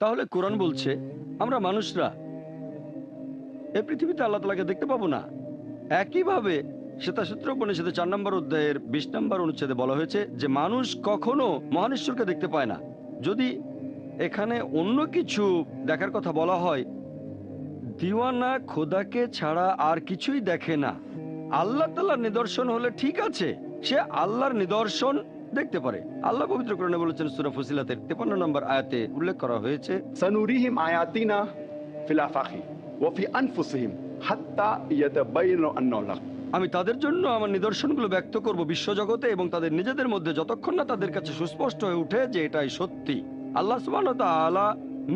তাহলে কোরআন বলছে আমরা মানুষরা এই পৃথিবীতে আল্লাহ তাআলাকে দেখতে পাবো না। একইভাবে শ্বেতাসূত্র উপনিষদে 4 নম্বর অধ্যায়ের 20 নম্বর অনুচ্ছেদে বলা হয়েছে যে মানুষ কখনো মহান ঈশ্বরকে দেখতে পায় না। যদি এখানে অন্য কিছু দেখার কথা বলা হয়, দিওয়ানা খোদাকে ছাড়া আর কিছুই দেখে না। আল্লাহ তাআলার নিদর্শন হলে ঠিক আছে, সে আল্লাহর নিদর্শন দেখতে পারে। আল্লাহ পবিত্র কোরআনে বলেছেন সূরা ফুসিলাতের 53 নম্বর আয়াতে উল্লেখ করা হয়েছে, সানুরিহিম আয়াতিনা ফিল আফাকি ওয়া ফি আনফুসিহিম হাত্তা ইয়াতাবায়ানা আন্নাহু আল-হক। আমি তাদের জন্য আমার নিদর্শনগুলো ব্যক্ত করব বিশ্বজগতে এবং তাদের নিজেদের মধ্যে, যতক্ষণ না তাদের কাছে সুস্পষ্ট হয়ে ওঠে যে এটাই সত্যি। আল্লাহ সুবহানাহু ওয়া তাআলা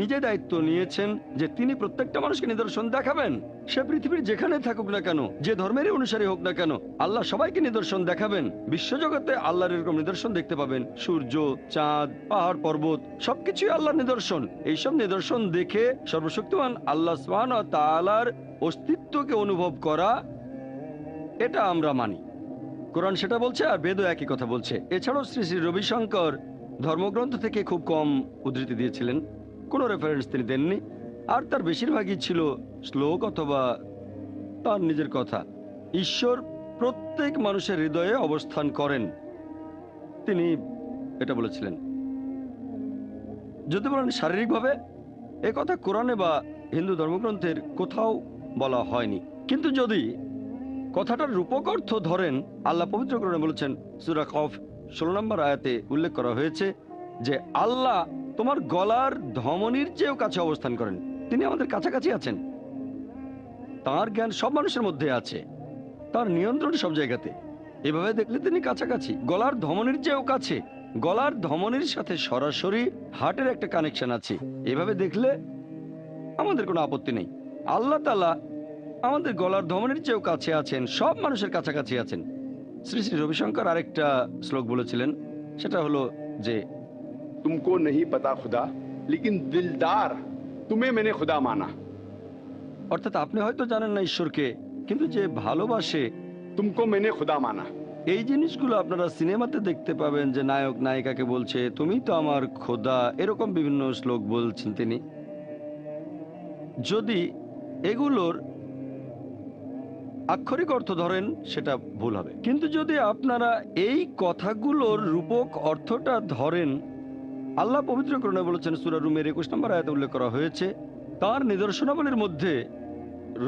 নিজে দায়িত্ব নিয়েছেন যে তিনি প্রত্যেকটা মানুষকে নিদর্শন দেখাবেন। সে পৃথিবীর যেখানে থাকুক না কেন, যে ধর্মেরই অনুসারী হোক না কেন, আল্লাহ সবাইকে নিদর্শন দেখাবেন। বিশ্বজগতে আল্লাহর এরকম নিদর্শন দেখতে পাবেন। সূর্য, চাঁদ, পাহাড়, পর্বত সবকিছুই আল্লাহর নিদর্শন। এইসব নিদর্শন দেখে সর্বশক্তিমান আল্লাহ সুবহানাহু ওয়া তাআলার অস্তিত্বকে অনুভব করা, এটা আমরা মানি। কোরআন সেটা বলছে, আর বেদও একই কথা বলছে। এছাড়াও শ্রী শ্রী রবিশঙ্কর ধর্মগ্রন্থ থেকে খুব কম উদ্ধৃতি দিয়েছিলেন, কোনো রেফারেন্স তিনি দেননি, আর তার বেশিরভাগই ছিল শ্লোক অথবা তার নিজের কথা। ঈশ্বর প্রত্যেক মানুষের হৃদয়ে অবস্থান করেন, তিনি এটা বলেছিলেন। যদি বলেন শারীরিকভাবে, এ কথা কোরআনে বা হিন্দু ধর্মগ্রন্থের কোথাও বলা হয়নি। কিন্তু যদি কথাটার রূপক অর্থ ধরেন, আল্লাহ পবিত্র কোরআনে বলেছেন সূরা কফ 16 নম্বর আয়াতে উল্লেখ করা হয়েছে যে আল্লাহ তোমার গলার ধমনীর চেয়েও কাছে অবস্থান করেন। তিনি আমাদের কাছাকাছি আছেন। তার জ্ঞান সব মানুষের মধ্যে আছে, তার নিয়ন্ত্রণ সব জায়গাতে। এভাবে দেখলে তিনি কাছাকাছি, গলার ধমনীর চেয়েও কাছে। গলার ধমনীর সাথে সরাসরি হার্টের একটা কানেকশন আছে। এভাবে দেখলে আমাদের কোনো আপত্তি নেই। আল্লাহ তাআলা আমাদের গলার ধমনীর চেয়েও কাছে আছেন, সব মানুষের কাছাকাছি আছেন। শ্রী শ্রী রবিশঙ্কর আরেকটা শ্লোক বলেছিলেন, সেটা হলো যে तुमको नहीं पता खुदा लेकिन दिलदार तुम्हें मैंने खुदा माना। অর্থাৎ আপনি হয়তো জানেন না ঈশ্বরকে, কিন্তু যে ভালোবাসে तुमको मैंने खुदा माना। এই জিনিসগুলো আপনারা সিনেমাতে দেখতে পাবেন যে নায়ক নায়িকাকে বলছে তুমি তো আমার খোদা, এরকম বিভিন্ন শ্লোক বলছেন তিনি। যদি এগুলোর আক্ষরিক অর্থ ধরেন সেটা ভুল হবে, কিন্তু যদি আপনারা এই কথাগুলোর রূপক অর্থটা ধরেন, আল্লাহ পবিত্র কোরআনে বলেছেন সূরা রুমের 21 নম্বর আয়াতে উল্লেখ করা হয়েছে, তার নিদর্শনাবলীর মধ্যে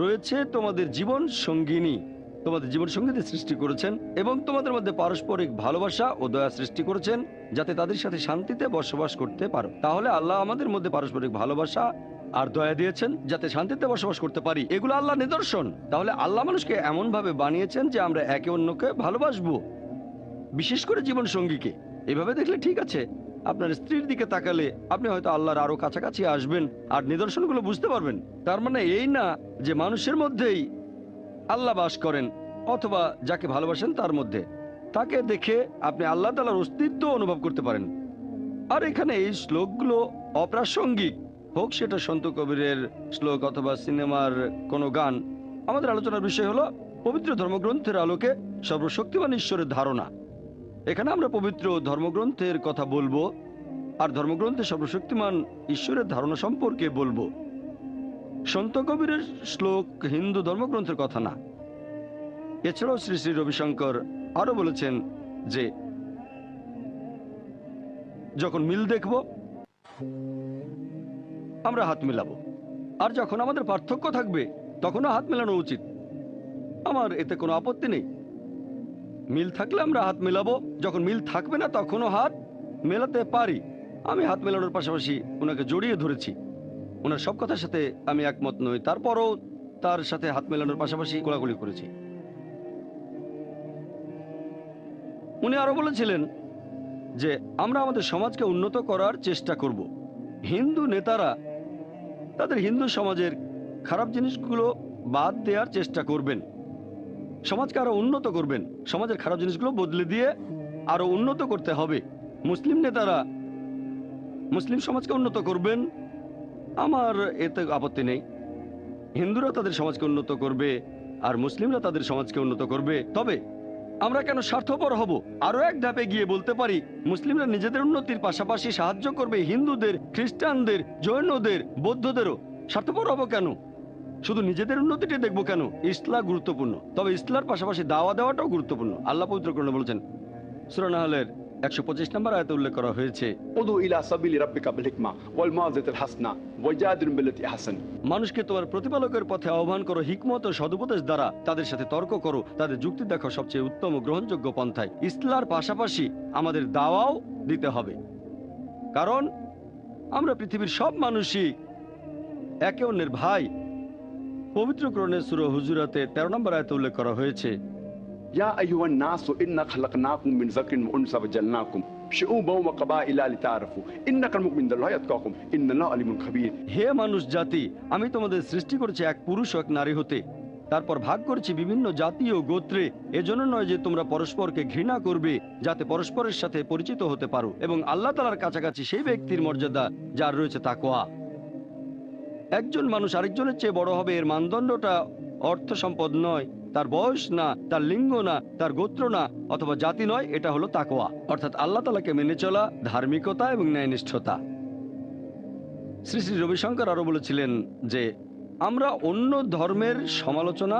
রয়েছে তোমাদের জীবন সঙ্গিনী, তোমাদের জীবন সঙ্গীতে সৃষ্টি করেছেন এবং তোমাদের মধ্যে পারস্পরিক ভালোবাসা ও দয়া সৃষ্টি করেছেন যাতে তাদের সাথে শান্তিতে বসবাস করতে পারো। তাহলে আল্লাহ আমাদের মধ্যে পারস্পরিক ভালোবাসা আর দয়া দিয়েছেন যাতে শান্তিতে বসবাস করতে পারি। এগুলো আল্লাহ নিদর্শন। তাহলে আল্লাহ মানুষকে এমন ভাবে বানিয়েছেন যে আমরা একে অন্যকে ভালোবাসবো, বিশেষ করে জীবন সঙ্গীকে। এভাবে দেখলে ঠিক আছে। আপনার স্ত্রীর দিকে তাকালে আপনি হয়তো আল্লাহর আরো কাছাকাছি আসবেন আর নিদর্শনগুলো বুঝতে পারবেন। তার মানে এই না যে মানুষের মধ্যেই আল্লাহ বাস করেন অথবা যাকে ভালোবাসেন তার মধ্যে, তাকে দেখে আপনি আল্লাহ তাআলার অস্তিত্ব অনুভব করতে পারেন। আর এখানে এই শ্লোকগুলো অপ্রাসঙ্গিক হোক, সেটা সন্ত কবিরের শ্লোক অথবা সিনেমার কোনো গান। আমাদের আলোচনার বিষয় হলো পবিত্র ধর্মগ্রন্থের আলোকে সর্বশক্তিমান ঈশ্বরের ধারণা। এখানে আমরা পবিত্র ধর্মগ্রন্থের কথা বলবো আর ধর্মগ্রন্থে সর্বশক্তিমান ঈশ্বরের ধারণা সম্পর্কে বলবো। সন্ত কবিরের শ্লোক হিন্দু ধর্মগ্রন্থের কথা না। এছাড়াও শ্রী শ্রী রবিশঙ্কর আরো বলেছেন যে যখন মিল দেখব আমরা হাত মেলাবো, আর যখন আমাদের পার্থক্য থাকবে তখনও হাত মেলানো উচিত। আমার এতে কোনো আপত্তি নেই। মিল থাকলে আমরা হাত মেলাবো, যখন মিল থাকবে না তখনও হাত মেলাতে পারি। আমি হাত মেলানোর পাশাপাশি ওনাকে জড়িয়ে ধরেছি। ওনার সব কথার সাথে আমি একমত নই, তারপরও তার সাথে হাত মেলানোর পাশাপাশি কোলাকুলি করেছি। উনি আরো বলেছিলেন যে আমরা আমাদের সমাজকে উন্নত করার চেষ্টা করব। হিন্দু নেতারা তাদের হিন্দু সমাজের খারাপ জিনিসগুলো বাদ দেওয়ার চেষ্টা করবেন, সমাজকে আরো উন্নত করবেন, সমাজের খারাপ জিনিসগুলো বদলে দিয়ে আরো উন্নত করতে হবে। মুসলিম নেতারা মুসলিম সমাজকে উন্নত করবেন, আমার এতে আপত্তি নেই। হিন্দুরা তাদের সমাজকে উন্নত করবে আর মুসলিমরা তাদের সমাজকে উন্নত করবে। তবে আমরা কেন স্বার্থপর হব? আরো এক ধাপে গিয়ে বলতে পারি, মুসলিমরা নিজেদের উন্নতির পাশাপাশি সাহায্য করবে হিন্দুদের, খ্রিস্টানদের, জৈনদের, বৌদ্ধদেরও। স্বার্থপর হব কেন? শুধু নিজেদের উন্নতিটি দেখবো কেন? ইসলাম গুরুত্বপূর্ণ, তবে ইসলামের পাশাপাশি দাওয়া দেওয়াটাও গুরুত্বপূর্ণ। আল্লাহ পবিত্র কোরআনে বলেছেন, সূরা নাহলের 125 নম্বর আয়াতে উল্লেখ করা হয়েছে, উদু ইলা সাবিলি রাব্বিকা বিল হিকমা ওয়াল মাউযাতিল হাসনা ওয়াজাদিলুম বিল্লাতি আহসান। মানুষকে তোমার প্রতিপালকের পথে আহ্বান করো হিকমত ও সদুপদেশ দ্বারা, তাদের সাথে তর্ক করো, তাদের যুক্তি দেখো সবচেয়ে উত্তম ও গ্রহণযোগ্য পন্থায়। ইসলামের পাশাপাশি আমাদের দাওয়াও দিতে হবে, কারণ আমরা পৃথিবীর সব মানুষই একে অন্যের ভাই। পবিত্র কোরআনে সূরা হুজুরাতে 13 নম্বর আয়াতে উল্লেখ করা হয়েছে, ইয়া আইয়ুহান নাসু ইন্না খালাকনাকুম মিন যাকরিন ওয়া উনসা ওয়াজালনাকুম শুউবান ওয়া কাবাইলা লিতাআরাফু ইন্নাকাল মুমিনুল্লাহি ইয়াতকাকুম ইন্নাল্লাহু আলিমুন খাবীর। হে মানুষ জাতি, আমি তোমাদের সৃষ্টি করেছি এক পুরুষ ও এক নারী হতে, তারপর ভাগ করেছি বিভিন্ন জাতি ও গোত্রে, এজন্য নয় যে তোমরা পরস্পরকে ঘৃণা করবে, যাতে পরস্পরের সাথে পরিচিত হতে পারো, এবং আল্লাহ তাআলার কাছাকাছি সেই ব্যক্তির মর্যাদা যার রয়েছে তাকওয়া। একজন মানুষ আরেকজনের চেয়ে বড় হবে, এর মানদণ্ডটা অর্থ সম্পদ নয়, তার বয়স না, তার লিঙ্গ না, তার গোত্র না, অথবা জাতি নয়, এটা হলো তাকওয়া, অর্থাৎ আল্লাহ তাআলাকে মেনে চলা, ধার্মিকতা এবং ন্যায়নিষ্ঠতা। শ্রী শ্রী রবিশঙ্কর আরো বলেছিলেন যে আমরা অন্য ধর্মের সমালোচনা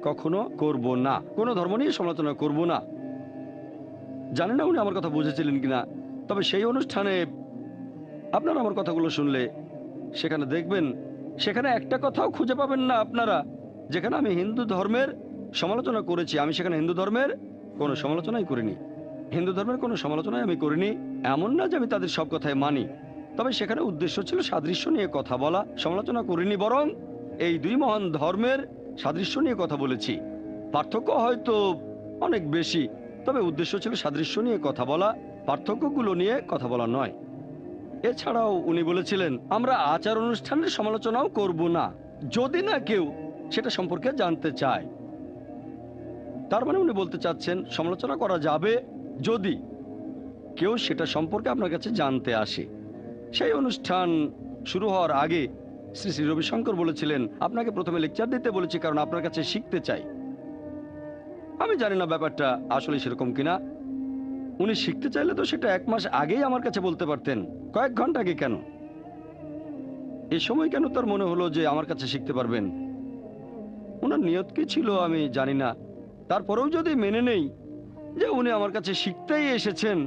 কখনো করব না, কোনো ধর্ম নিয়ে সমালোচনা করব না। জানি না উনি আমার কথা বুঝেছিলেন কিনা, তবে সেই অনুষ্ঠানে আপনারা আমার কথাগুলো শুনলে সেখানে দেখবেন, সেখানে একটা কথাও খুঁজে পাবেন না আপনারা যেখানে আমি হিন্দু ধর্মের সমালোচনা করেছি। আমি সেখানে হিন্দু ধর্মের কোনো সমালোচনাই করিনি, হিন্দু ধর্মের কোনো সমালোচনাই আমি করিনি। এমন না যে আমি তাদের সব কথাই মানি, তবে সেখানে উদ্দেশ্য ছিল সাদৃশ্য নিয়ে কথা বলা, সমালোচনা করিনি, বরং এই দুই মহান ধর্মের সাদৃশ্য নিয়ে কথা বলেছি। পার্থক্য হয়তো অনেক বেশি, তবে উদ্দেশ্য ছিল সাদৃশ্য নিয়ে কথা বলা, পার্থক্যগুলো নিয়ে কথা বলা নয়। এছাড়াও উনি বলেছিলেন আমরা আচার অনুষ্ঠানের সমালোচনাও করব না, যদি না কেউ সেটা সম্পর্কে জানতে চায়। তার মানে উনি বলতে চাচ্ছেন সমালোচনা করা যাবে যদি কেউ সেটা সম্পর্কে আপনার কাছে জানতে আসে। সেই অনুষ্ঠান শুরু হওয়ার আগে শ্রী শ্রী রবিশঙ্কর বলেছিলেন, আপনাকে প্রথমে লেকচার দিতে বলেছি কারণ আপনার কাছে শিখতে চাই। আমি জানি না ব্যাপারটা আসলে সেরকম কিনা। উনি শিখতে চাইলে তো সেটা 1 মাস আগেই আমার কাছে বলতে পারতেন, কয়েক ঘন্টা আগে কেন? এ সময় কেন তার মনে হলো যে আমার কাছে শিখতে পারবেন? ওনার নিয়ত কি ছিল আমি জানি না। তারপরেও যদি মেনে নেই যে উনি আমার কাছে শিখতেই এসেছেন,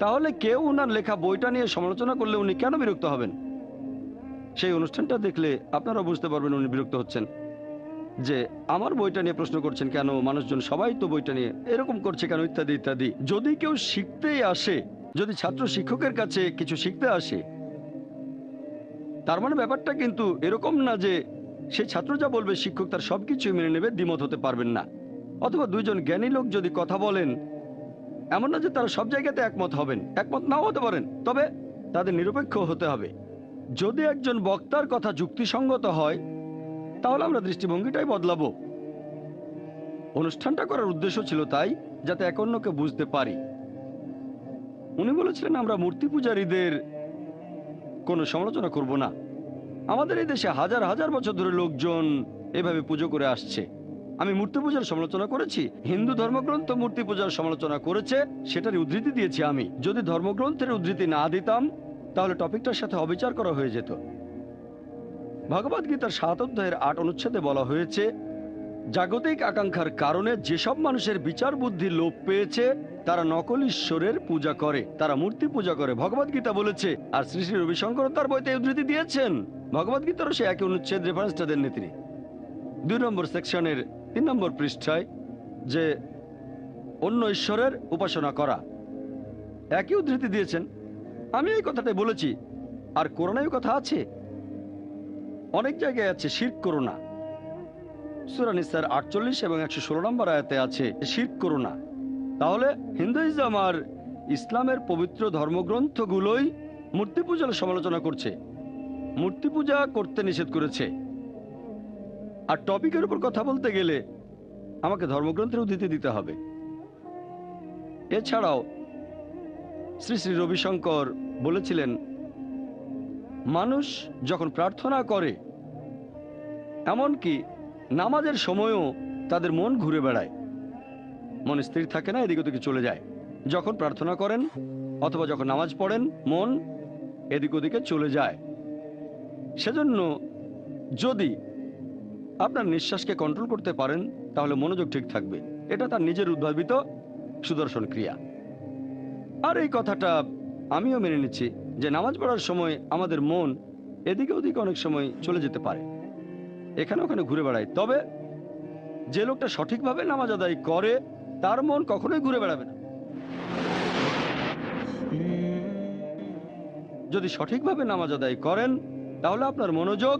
তাহলে কেউ ওনার লেখা বইটা নিয়ে সমালোচনা করলে উনি কেন বিরক্ত হবেন? সেই অনুষ্ঠানটা দেখলে আপনারা বুঝতে পারবেন উনি বিরক্ত হচ্ছেন যে আমার বইটা নিয়ে প্রশ্ন করছেন কেন, মানুষজন সবাই তো বইটা নিয়ে এরকম করছে কেন, ইত্যাদি ইত্যাদি। যদি কেউ শিখতেই আসে, যদি ছাত্র শিক্ষকের কাছে কিছু শিখতে আসে, তার মানে ব্যাপারটা কিন্তু এরকম না যে সেই ছাত্র যা বলবে শিক্ষক তার সবকিছুই মেনে নেবে, দ্বিমত হতে পারবেন না। অথবা দুইজন জ্ঞানী লোক যদি কথা বলেন, এমন না যে তারা সব জায়গাতে একমত হবেন, একমত নাও হতে পারেন, তবে তাদের নিরপেক্ষ হতে হবে। যদি একজন বক্তার কথা যুক্তিসঙ্গত হয়, তাহলে আমরা দৃষ্টিভঙ্গিটাই বদলাবো। অনুষ্ঠানটা করার উদ্দেশ্য ছিল তাই, যাতে এক অন্যকে বুঝতে পারি। উনি বলেছিলেন আমরা মূর্তি পূজারীদের কোনো সমালোচনা করব না। আমাদের এই দেশে হাজার হাজার বছর ধরে লোকজন এভাবে পুজো করে আসছে। আমি মূর্তি পূজার সমালোচনা করেছি, হিন্দু ধর্মগ্রন্থ মূর্তি পূজার সমালোচনা করেছে, সেটার উদ্ধৃতি দিয়েছি আমি। যদি ধর্মগ্রন্থের উদ্ধৃতি না দিতাম তাহলে টপিকটার সাথে অবিচার করা হয়ে যেত। ভগবদ্গীতার 7 অধ্যায়ের 8 অনুচ্ছেদে বলা হয়েছে, জাগতিক আকাঙ্ক্ষার কারণে যেসব মানুষের বিচার বুদ্ধি লোপ পেয়েছে তারা নকল ঈশ্বরের পূজা করে, তারা মূর্তি পূজা করে, ভগবদ্গীতা বলেছে। আর শ্রী শ্রী রবিশঙ্কর তার বইতে উদ্ধৃতি দিয়েছেন। ভগবদ্গীতারও সে একই অনুচ্ছেদ রেফারেন্সটা দেননি তিনি। 2 নম্বর সেকশনের 3 নম্বর পৃষ্ঠায় যে অন্য ঈশ্বরের উপাসনা করা, একই উদ্ধৃতি দিয়েছেন। আমি এই কথাটাই বলেছি। আর কোরআনেও কথা আছে, অনেক জায়গায় আছে শিরক করো না। সূরা নিসার 48 এবং 116 নম্বর আয়াতে আছে শিরক করো না। তাহলে হিন্দুইজম আর ইসলামের পবিত্র ধর্মগ্রন্থগুলোই মূর্তি পূজার সমালোচনা করছে, মূর্তি পূজা করতে নিষেধ করেছে। আর টপিকের উপর কথা বলতে গেলে আমাকে ধর্মগ্রন্থের উদ্ধৃতি দিতে হবে। এছাড়াও শ্রী শ্রী রবিশঙ্কর বলেছিলেন, মানুষ যখন প্রার্থনা করে, এমনকি নামাজের সময়ও তাদের মন ঘুরে বেড়ায়। মন স্থির থাকে না, এদিক ওদিকে চলে যায়। যখন প্রার্থনা করেন অথবা যখন নামাজ পড়েন মন এদিক ওদিকে চলে যায়। সেজন্য যদি আপনার নিঃশ্বাসকে কন্ট্রোল করতে পারেন তাহলে মনোযোগ ঠিক থাকবে। এটা তার নিজের উদ্ভাবিত সুদর্শন ক্রিয়া। আর এই কথাটা আমিও মেনে নিচ্ছি যে নামাজ পড়ার সময় আমাদের মন এদিকে ওদিকে অনেক সময় চলে যেতে পারে, এখানে ওখানে ঘুরে বেড়ায়। তবে যে লোকটা সঠিকভাবে নামাজ আদায় করে তার মন কখনোই ঘুরে বেড়াবে না। যদি সঠিকভাবে নামাজ আদায় করেন তাহলে আপনার মনোযোগ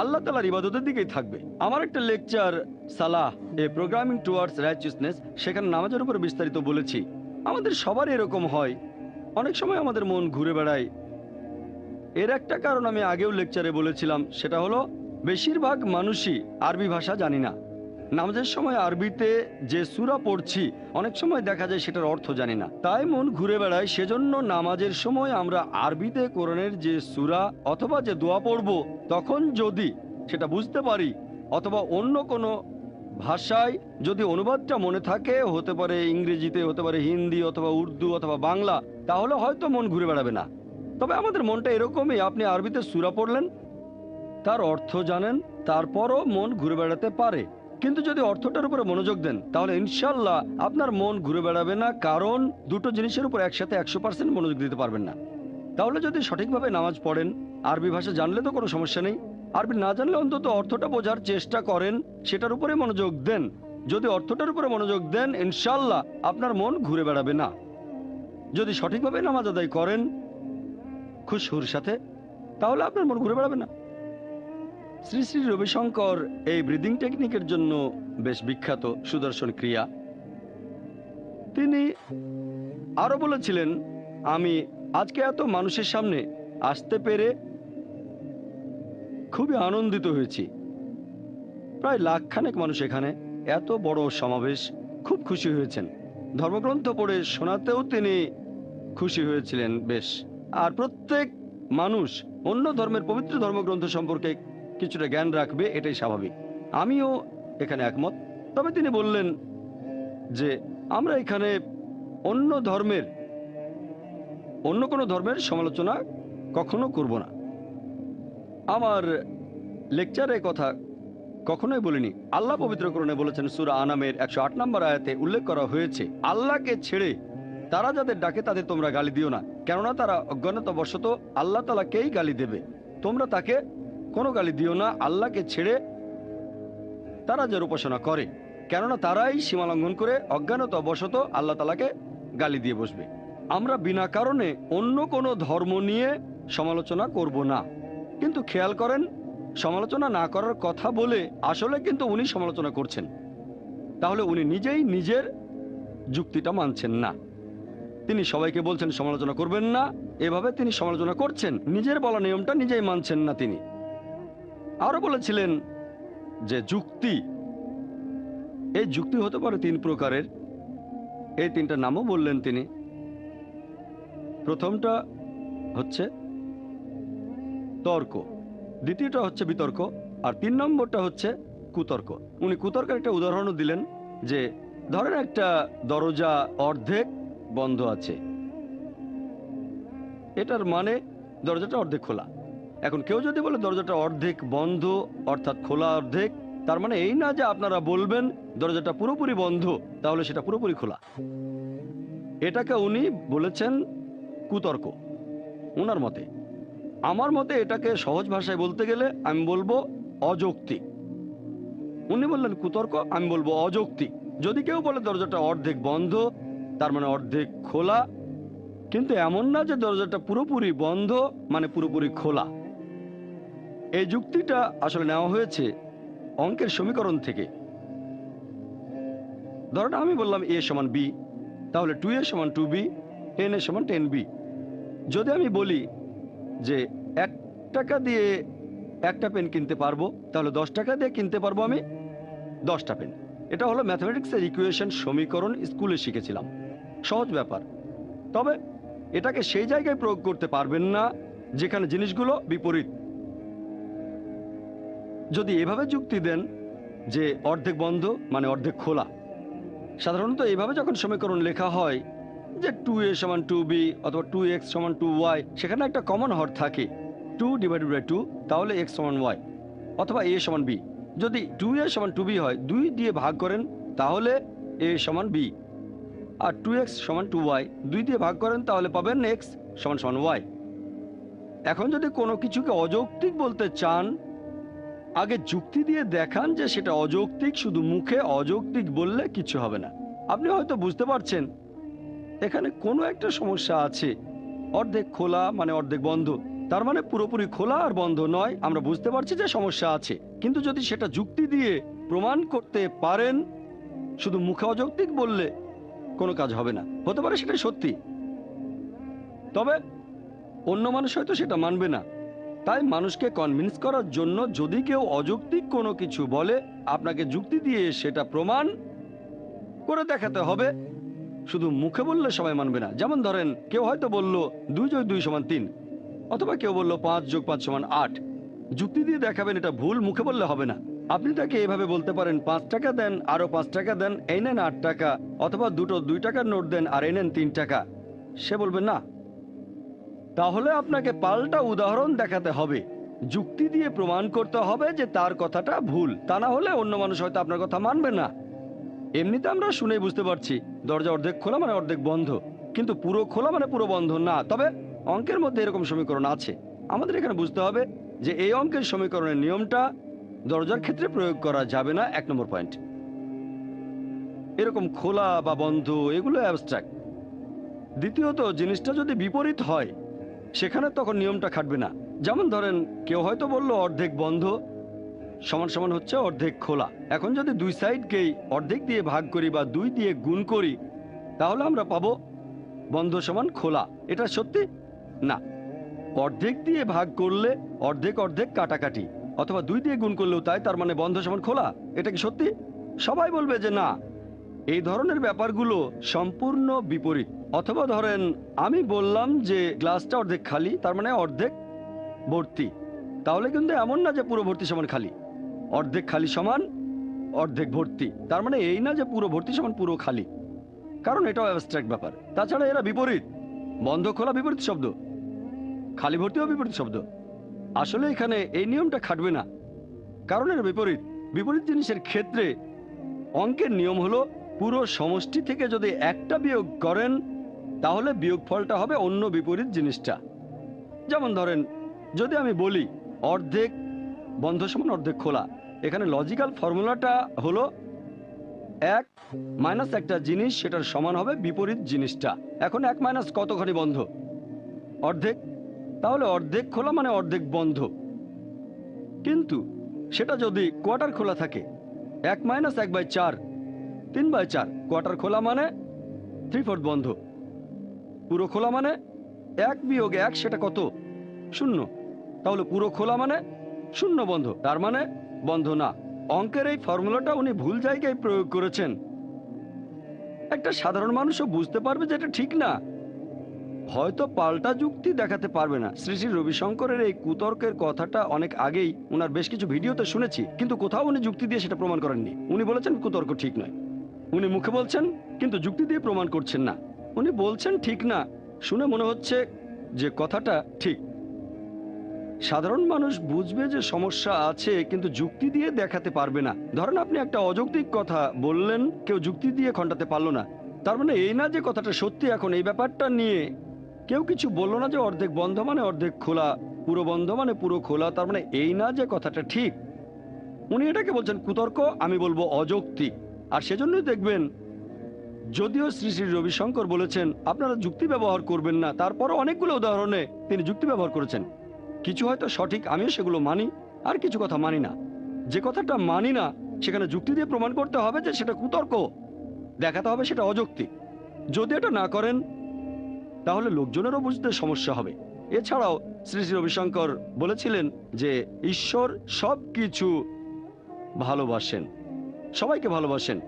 আল্লাহ তাআলার ইবাদতের দিকেই থাকবে। আমার একটা লেকচার সালাহ এ প্রোগ্রামিং টুয়ার্ডস রাইচিয়াসনেস, সেখানে নামাজের উপর বিস্তারিত বলেছি। আমাদের সবার এরকম হয়, অনেক সময় আমাদের মন ঘুরে বেড়ায়। এর একটা কারণ আমি আগেও লেকচারে বলেছিলাম, সেটা হলো বেশিরভাগ মানুষই আরবি ভাষা জানি না। নামাজের সময় আরবিতে যে সূরা পড়ছি অনেক সময় দেখা যায় সেটার অর্থ জানি না, তাই মন ঘুরে বেড়ায়। সেজন্য নামাজের সময় আমরা আরবিতে কোরআনের যে সূরা অথবা যে দোয়া পড়ব তখন যদি সেটা বুঝতে পারি অথবা অন্য কোনো ভাষায় যদি অনুবাদটা মনে থাকে, হতে পারে ইংরেজিতে, হতে পারে হিন্দি অথবা উর্দু অথবা বাংলা, তাহলে হয়তো মন ঘুরে বেড়াবে না। তবে আমাদের মনটা এরকমই, আপনি আরবিতে সূরা পড়লেন, তার অর্থ জানেন, তারপরও মন ঘুরে বেড়াতে পারে। কিন্তু যদি অর্থটার উপরে মনোযোগ দেন তাহলে ইনশাল্লাহ আপনার মন ঘুরে বেড়াবে না, কারণ দুটো জিনিসের উপর একসাথে 100% মনোযোগ দিতে পারবেন না। তাহলে যদি সঠিকভাবে নামাজ পড়েন, আরবি ভাষা জানলে তো কোনো সমস্যা নেই, আরবি না জানলে অন্তত অর্থটা বোঝার চেষ্টা করেন, সেটার উপরে মনোযোগ দেন। যদি অর্থটার উপরে মনোযোগ দেন ইনশাল্লাহ আপনার মন ঘুরে বেড়াবে না। যদি সঠিকভাবে নামাজ আদায় করেন খুশহুর সাথে তাহলে আপনার মন ঘুরে বেড়াবে না। শ্রী শ্রী রবিশঙ্কর এই ব্রিদিং টেকনিকের জন্য বেশ বিখ্যাত, সুদর্শন ক্রিয়া। তিনি আরো বলেছিলেন, আমি আজকে এত মানুষের সামনে আসতে পেরে খুবই আনন্দিত হয়েছি। প্রায় লাখখানেক মানুষ এখানে, এত বড় সমাবেশ, খুব খুশি হয়েছেন। ধর্মগ্রন্থ পড়ে শোনাতেও তিনি খুশি হয়েছিলেন বেশ। আর প্রত্যেক মানুষ অন্য ধর্মের পবিত্র ধর্মগ্রন্থ সম্পর্কে কিছুটা জ্ঞান রাখবে, এটাই স্বাভাবিক। আমিও এখানে একমত। তবে তিনি বললেন যে আমরা এখানে অন্য কোনো ধর্মের সমালোচনা কখনো করব না। আমার লেকচারে কথা কখনোই বলিনি। আল্লাহ পবিত্র কোরআনে বলেছেন, সূরা আনামের 108 নম্বর আয়াতে উল্লেখ করা হয়েছে, আল্লাহকে ছেড়ে তারা যাদের ডাকে তাদের তোমরা গালি দিও না, কেননা তারা অজ্ঞানতাবশত আল্লাহ তাআলাকেই গালি দেবে। তোমরা তাকে কোনো গালি দিও না, আল্লাহকে ছেড়ে তারা যার উপাসনা করে, কেননা তারাই সীমা লঙ্ঘন করে অজ্ঞানতাবশত আল্লাহ তাআলাকে গালি দিয়ে বসবে। আমরা বিনা কারণে অন্য কোনো ধর্ম নিয়ে সমালোচনা করব না। কিন্তু খেয়াল করেন, সমালোচনা না করার কথা বলে আসলে কিন্তু উনি সমালোচনা করছেন। তাহলে উনি নিজেই নিজের যুক্তিটা মানছেন না। তিনি সবাইকে বলছেন সমালোচনা করবেন না, এভাবে তিনি সমালোচনা করছেন, নিজের বলা নিয়মটা নিজেই মানছেন না তিনি। আরো বলেছিলেন যে যুক্তি, এই যুক্তি হতে পারে 3 প্রকারের। এই 3টা নামও বললেন তিনি। প্রথমটা হচ্ছে তর্ক, দ্বিতীয়টা হচ্ছে বিতর্ক, আর 3 নম্বরটা হচ্ছে কুতর্ক। উনি কুতর্কের একটা উদাহরণও দিলেন যে ধরেন একটা দরজা অর্ধেক বন্ধ আছে, এটার মানে দরজাটা অর্ধেক খোলা। এখন কেউ যদি বলে দরজাটা অর্ধেক বন্ধ অর্থাৎ খোলা অর্ধেক, তার মানে এই না যে আপনারা বলবেন দরজাটা পুরোপুরি বন্ধ তাহলে সেটা পুরোপুরি খোলা। এটাকে উনি বলেছেন কুতর্ক ওনার মতে। আমার মতে এটাকে সহজ ভাষায় বলতে গেলে আমি বলবো অযৌক্তিক। উনি বললেন কুতর্ক, আমি বলবো অযৌক্তিক। যদি কেউ বলে দরজাটা অর্ধেক বন্ধ তার মানে অর্ধেক খোলা, কিন্তু এমন না যে দরজাটা পুরোপুরি বন্ধ মানে পুরোপুরি খোলা। এই যুক্তিটা আসলে নেওয়া হয়েছে অঙ্কের সমীকরণ থেকে। ধরেন আমি বললাম a সমান b, তাহলে 2a সমান 2b, 10a সমান 10b। যদি আমি বলি যে 1 টাকা দিয়ে একটা পেন কিনতে পারবো, তাহলে 10 টাকা দিয়ে কিনতে পারবো আমি 10টা পেন। এটা হলো ম্যাথমেটিক্সের ইকুয়েশন, সমীকরণ, স্কুলে শিখেছিলাম, সহজ ব্যাপার। তবে এটাকে সেই জায়গায় প্রয়োগ করতে পারবেন না যেখানে জিনিসগুলো বিপরীত। যদি এভাবে যুক্তি দেন যে অর্ধেক বন্ধ মানে অর্ধেক খোলা, সাধারণত এইভাবে যখন সমীকরণ লেখা হয় যে 2a সমান 2b অথবা 2x সমান 2y, সেখানে একটা কমন হর থাকে 2 ডিভাইডেড বাই 2, তাহলে x সমান y, অথবা a সমান b। যদি 2a সমান 2b হয়, 2 দিয়ে ভাগ করেন তাহলে a সমান b, আর 2x সমান 2y 2 দিয়ে ভাগ করেন তাহলে পাবেন x সমান সমান y। এখন যদি কোনো কিছুকে অযৌক্তিক বলতে চান, আগে যুক্তি দিয়ে দেখান যে সেটা অযৌক্তিক। শুধু মুখে অযৌক্তিক বললে কিছু হবে না। আপনি হয়তো বুঝতে পারছেন এখানে কোনো একটা সমস্যা আছে। অর্ধেক খোলা মানে অর্ধেক বন্ধ, তার মানে পুরোপুরি খোলা আর বন্ধ নয়। আমরা বুঝতে পারছি যে সমস্যা আছে, কিন্তু যদি সেটা যুক্তি দিয়ে প্রমাণ করতে পারেন, শুধু মুখে অযৌক্তিক বললে কোনো কাজ হবে না। হতে পারে সেটাই সত্যি, তবে অন্য মানুষ হয়তো সেটা মানবে না। তাই মানুষকে কনভিন্স করার জন্য যদি কেউ অযৌক্তিক কোনো কিছু বলে, আপনাকে যুক্তি দিয়ে সেটা প্রমাণ করে দেখাতে হবে। শুধু মুখে বললে সবাই মানবে না। যেমন ধরেন, কেউ হয়তো বলল 2 যোগ 2 সমান 3, অথবা কেউ বলল 5 যোগ 5 সমান 8। যুক্তি দিয়ে দেখাবেন এটা ভুল, মুখে বললে হবে না। আপনি তাকে এভাবে বলতে পারেন, 5 টাকা দেন, আরো 5 টাকা দেন, এই নেন 8 টাকা, অথবা দুটো 2 টাকার নোট দেন আর এই নেন 3 টাকা। সে বলবে না। তাহলে আপনাকে পাল্টা উদাহরণ দেখাতে হবে, যুক্তি দিয়ে প্রমাণ করতে হবে যে তার কথাটা ভুল। তা না হলে অন্য মানুষ হয়তো আপনার কথা মানবে না। এমনিতে আমরা শুনেই বুঝতে পারছি দরজা অর্ধেক খোলা মানে অর্ধেক বন্ধ, কিন্তু পুরো খোলা মানে পুরো বন্ধ না। তবে অঙ্কের মধ্যে এরকম সমীকরণ আছে। আমাদের এখানে বুঝতে হবে যে এই অঙ্কের সমীকরণের নিয়মটা দরজার ক্ষেত্রে প্রয়োগ করা যাবে না। 1 নম্বর পয়েন্ট। এরকম খোলা বা বন্ধ এগুলো অ্যাবস্ট্রাক্ট। দ্বিতীয়ত, জিনিসটা যদি বিপরীত হয় সেখানে তখন নিয়মটা খাটবে না। যেমন ধরেন, কেউ হয়তো বলল অর্ধেক বন্ধ সমান সমান হচ্ছে অর্ধেক খোলা। এখন যদি দুই সাইডকেই অর্ধেক দিয়ে ভাগ করি বা 2 দিয়ে গুণ করি, তাহলে আমরা পাবো বন্ধ সমান খোলা। এটা সত্যি না। অর্ধেক দিয়ে ভাগ করলে অর্ধেক অর্ধেক কাটাকাটি, অথবা 2 দিয়ে গুণ করলেও তাই, তার মানে বন্ধ সমান খোলা। এটা কি সত্যি? সবাই বলবে যে না। এই ধরনের ব্যাপারগুলো সম্পূর্ণ বিপরীত। অথবা ধরেন, আমি বললাম যে গ্লাসটা অর্ধেক খালি, তার মানে অর্ধেক ভর্তি। তাহলে কিন্তু এমন না যে পুরো ভর্তি সমান খালি। অর্ধেক খালি সমান অর্ধেক ভর্তি, তার মানে এই না যে পুরো ভর্তি সমান পুরো খালি, কারণ এটাও অ্যাবস্ট্রাক্ট ব্যাপার। তাছাড়া এরা বিপরীত। বন্ধ খোলা বিপরীত শব্দ, খালি ভর্তিও বিপরীত শব্দ। আসলে এখানে এই নিয়মটা খাটবে না, কারণ এর বিপরীত। বিপরীত জিনিসের ক্ষেত্রে অঙ্কের নিয়ম হলো পুরো সমষ্টি থেকে যদি একটা বিয়োগ করেন, তাহলে বিয়োগফলটা হবে অন্য বিপরীত জিনিসটা। যেমন ধরেন, যদি আমি বলি অর্ধেক বন্ধ সমান অর্ধেক খোলা, এখানে লজিক্যাল ফর্মুলাটা হলো 1 মাইনাস একটা জিনিস, সেটার সমান হবে বিপরীত জিনিসটা। এখন 1 মাইনাস কতখানি বন্ধ? অর্ধেক। তাহলে অর্ধেক খোলা মানে অর্ধেক বন্ধ। কিন্তু সেটা যদি কোয়ার্টার খোলা থাকে, 1 মাইনাস 1/4, 3/4। কোয়ার্টার খোলা মানে 3/4 বন্ধ। পুরো খোলা মানে 1 বিয়োগ 1, সেটা কত? 0। তাহলে পুরো খোলা মানে 0 বন্ধ, তার মানে বন্ধ না। অঙ্কের এই ফর্মুলাটা উনি ভুল জায়গায় প্রয়োগ করেছেন। একটা সাধারণ মানুষও বুঝতে পারবে যে এটা ঠিক না, হয়তো পাল্টা যুক্তি দেখাতে পারবে না। শ্রী শ্রী রবিশঙ্করের এই কুতর্কের কথাটা অনেক আগেই ওনার বেশ কিছু ভিডিওতে শুনেছি, কিন্তু কোথাও উনি যুক্তি দিয়ে সেটা প্রমাণ করেননি। উনি বলেছেন কুতর্ক ঠিক নয়। উনি মুখে বলছেন কিন্তু যুক্তি দিয়ে প্রমাণ করছেন না। উনি বলছেন ঠিক না, শুনে মনে হচ্ছে যে কথাটা ঠিক। সাধারণ মানুষ বুঝবে যে সমস্যা আছে, কিন্তু যুক্তি দিয়ে দেখাতে পারবে না। ধরেন আপনি একটা অযৌক্তিক কথা বললেন, কেউ যুক্তি দিয়ে খণ্ডাতে পারলো না, তার মানে এই না যে কথাটা সত্যি। এখন এই ব্যাপারটা নিয়ে কেউ কিছু বললো না যে অর্ধেক বন্ধ মানে অর্ধেক খোলা, পুরো বন্ধ মানে পুরো খোলা, তার মানে এই না যে কথাটা ঠিক। উনি এটাকে বলছেন কুতর্ক, আমি বলবো অযৌক্তিক। আর সেজন্যই দেখবেন, যদিও শ্রী শ্রী রবিশঙ্কর বলেছেন আপনারা যুক্তি ব্যবহার করবেন না, তারপরও অনেকগুলো উদাহরণে তিনি যুক্তি ব্যবহার করেছেন। কিছু হয়তো সঠিক, আমিও সেগুলো মানি, আর কিছু কথা মানি না। যে কথাটা মানি না সেখানে যুক্তি দিয়ে প্রমাণ করতে হবে যে সেটা কুতর্ক, দেখাতে হবে সেটা অযৌক্তিক। যদি এটা না করেন তাহলে লোকজনেরও বুঝতে সমস্যা হবে। এছাড়াও শ্রী শ্রী রবিশঙ্কর বলেছিলেন যে ঈশ্বর সব কিছু ভালোবাসেন, সবাইকে ভালোবাসেন।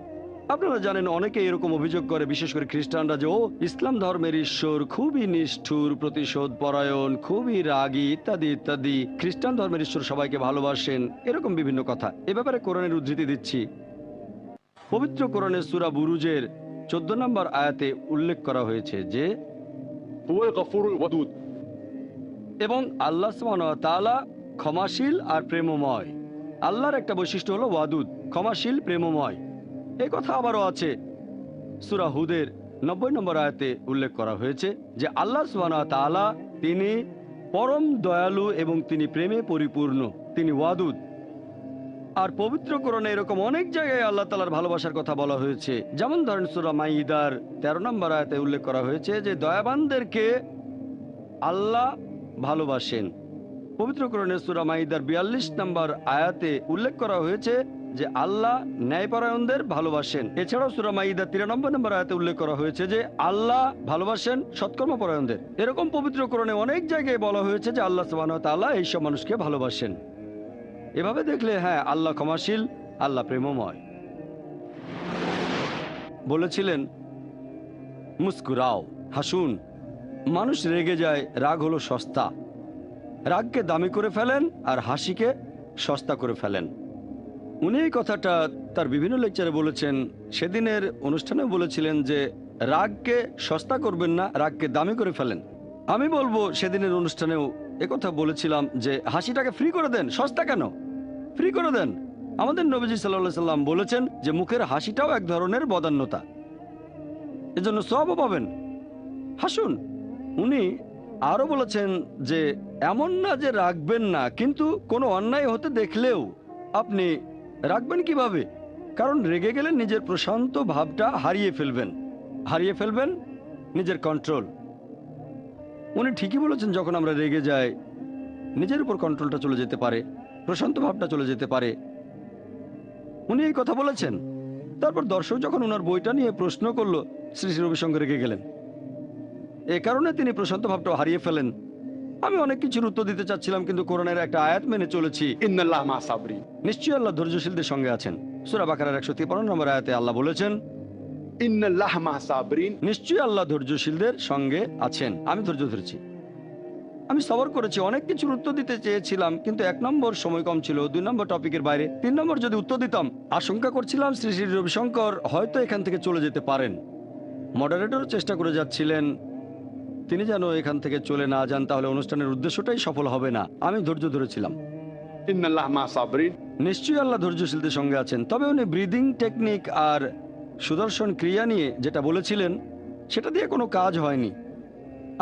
আপনারা জানেন অনেকে এরকম অভিযোগ করে, বিশেষ করে খ্রিস্টানরা, যে ও ইসলাম ধর্মের ঈশ্বর খুবই নিষ্ঠুর, প্রতিশোধ পরায়ণ, খুবই রাগী, ইত্যাদি ইত্যাদি। খ্রিস্টান ধর্মের ঈশ্বর সবাইকে ভালোবাসেন, এরকম বিভিন্ন কথা। এ ব্যাপারে কোরআনের উদ্ধৃতি দিচ্ছি। পবিত্র কোরআনের সূরা বুরুজের 14 নম্বর আয়াতে উল্লেখ করা হয়েছে যে هو الغفور الودود এবং আল্লাহ সুবহানাহু ওয়া তাআলা ক্ষমাশীল আর প্রেমময়। আল্লাহর একটা বৈশিষ্ট্য হলো ওয়াদুদ, ক্ষমাশীল, প্রেমময়। এই কথা আবারও আছে সূরা হুদের 90 নম্বর আয়াতে উল্লেখ করা হয়েছে যে আল্লাহ সুবহানাহু ওয়া তাআলা তিনি পরম দয়ালু এবং তিনি প্রেমে পরিপূর্ণ, তিনি ওয়াদুদ। আর পবিত্র কোরআনে এরকম অনেক জায়গায় আল্লাহ তাআলার ভালোবাসার কথা বলা হয়েছে। যেমন ধরেন সূরা মাইদার 13 নম্বর আয়াতে উল্লেখ করা হয়েছে যে দয়াবানদেরকে আল্লাহ ভালোবাসেন। পবিত্র কোরআনের সূরা মাইদার 42 নম্বর আয়াতে উল্লেখ করা হয়েছে যে আল্লাহ ন্যায়পরায়ণদের ভালোবাসেন। এছাড়াও সূরা মাইদা 93 নম্বর আয়াতে উল্লেখ করা হয়েছে যে আল্লাহ ভালোবাসেন সৎকর্মপরায়ণদের। এরকম পবিত্র কোরআনে অনেক জায়গায় বলা হয়েছে যে আল্লাহ সুবহানাহু ওয়া তাআলা এইসব মানুষকে ভালোবাসেন। এভাবে দেখলে হ্যাঁ, আল্লাহ ক্ষমাশীল, আল্লাহ প্রেমময়। বলেছিলেন মুস্কুরাও, হাসুন। মানুষ রেগে যায়, রাগ হলো সস্তা। রাগকে দামি করে ফেলেন আর হাসিকে সস্তা করে ফেলেন। উনি এই কথাটা তার বিভিন্ন লেকচারে বলেছেন। সেদিনের অনুষ্ঠানে বলেছিলেন যে রাগকে সস্তা করবেন না, রাগকে দামি করে ফেলেন। আমি বলবো সেদিনের অনুষ্ঠানেও একথা বলেছিলাম যে হাসিটাকে ফ্রি করে দেন, সস্তা কেন? ফ্রি করে দেন। আমাদের নবীজি সাল্লাল্লাহু আলাইহি সাল্লাম বলেছেন যে মুখের হাসিটাও এক ধরনের বদান্যতা, এজন্য সওয়াবও পাবেন, হাসুন। উনি আরো বলেছেন যে এমন না যে রাখবেন না, কিন্তু কোনো অন্যায় হতে দেখলেও আপনি রাখবেন কিভাবে? কারণ রেগে গেলে নিজের প্রশান্ত ভাবটা হারিয়ে ফেলবেন নিজের কন্ট্রোল। উনি ঠিকই বলেছেন, যখন আমরা রেগে যাই নিজের উপর কন্ট্রোলটা চলে যেতে পারে, প্রশান্ত ভাবটা চলে যেতে পারে। উনি এই কথা বলেছেন। তারপর দর্শক যখন ওনার বইটা নিয়ে প্রশ্ন করলো, শ্রী শ্রী রবিশঙ্কর রেগে গেলেন। এ কারণে তিনি প্রশান্ত ভাবটা হারিয়ে ফেলেন। আমি অনেক কিছুর উত্তর দিতে চাচ্ছিলাম, কিন্তু কোরআনের একটা আয়াত মেনে চলেছি। إن الله مع الصابرين নিশ্চয়ই আল্লাহ ধৈর্যশীলদের সঙ্গে আছেন। সূরা বাকারার 153 নম্বর আয়াতে আল্লাহ বলেছেন إن الله مع الصابرين নিশ্চয়ই আল্লাহ ধৈর্যশীলদের সঙ্গে আছেন। আমি ধৈর্য ধরেছি, আমি সবর করেছি। অনেক কিছুর উত্তর দিতে চেয়েছিলাম, কিন্তু 1 নম্বর সময় কম ছিল, 2 নম্বর টপিকের বাইরে, 3 নম্বর যদি উত্তর দিতাম আশঙ্কা করছিলাম শ্রী শ্রী রবিশঙ্কর হয়তো এখান থেকে চলে যেতে পারেন। মডারেটর চেষ্টা করে যাচ্ছিলেন তিনি যেন এখান থেকে চলে না যান, তাহলে অনুষ্ঠানের উদ্দেশ্যটাই সফল হবে না। আমি ধৈর্য ধরেছিলাম। إن الله مع الصابرين নিশ্চয়ই আল্লাহ ধৈর্যশীলদের সঙ্গে আছেন। তবে উনি ব্রিদিং টেকনিক আর সুদর্শন ক্রিয়া নিয়ে যেটা বলেছিলেন সেটা দিয়ে কোনো কাজ হয়নি।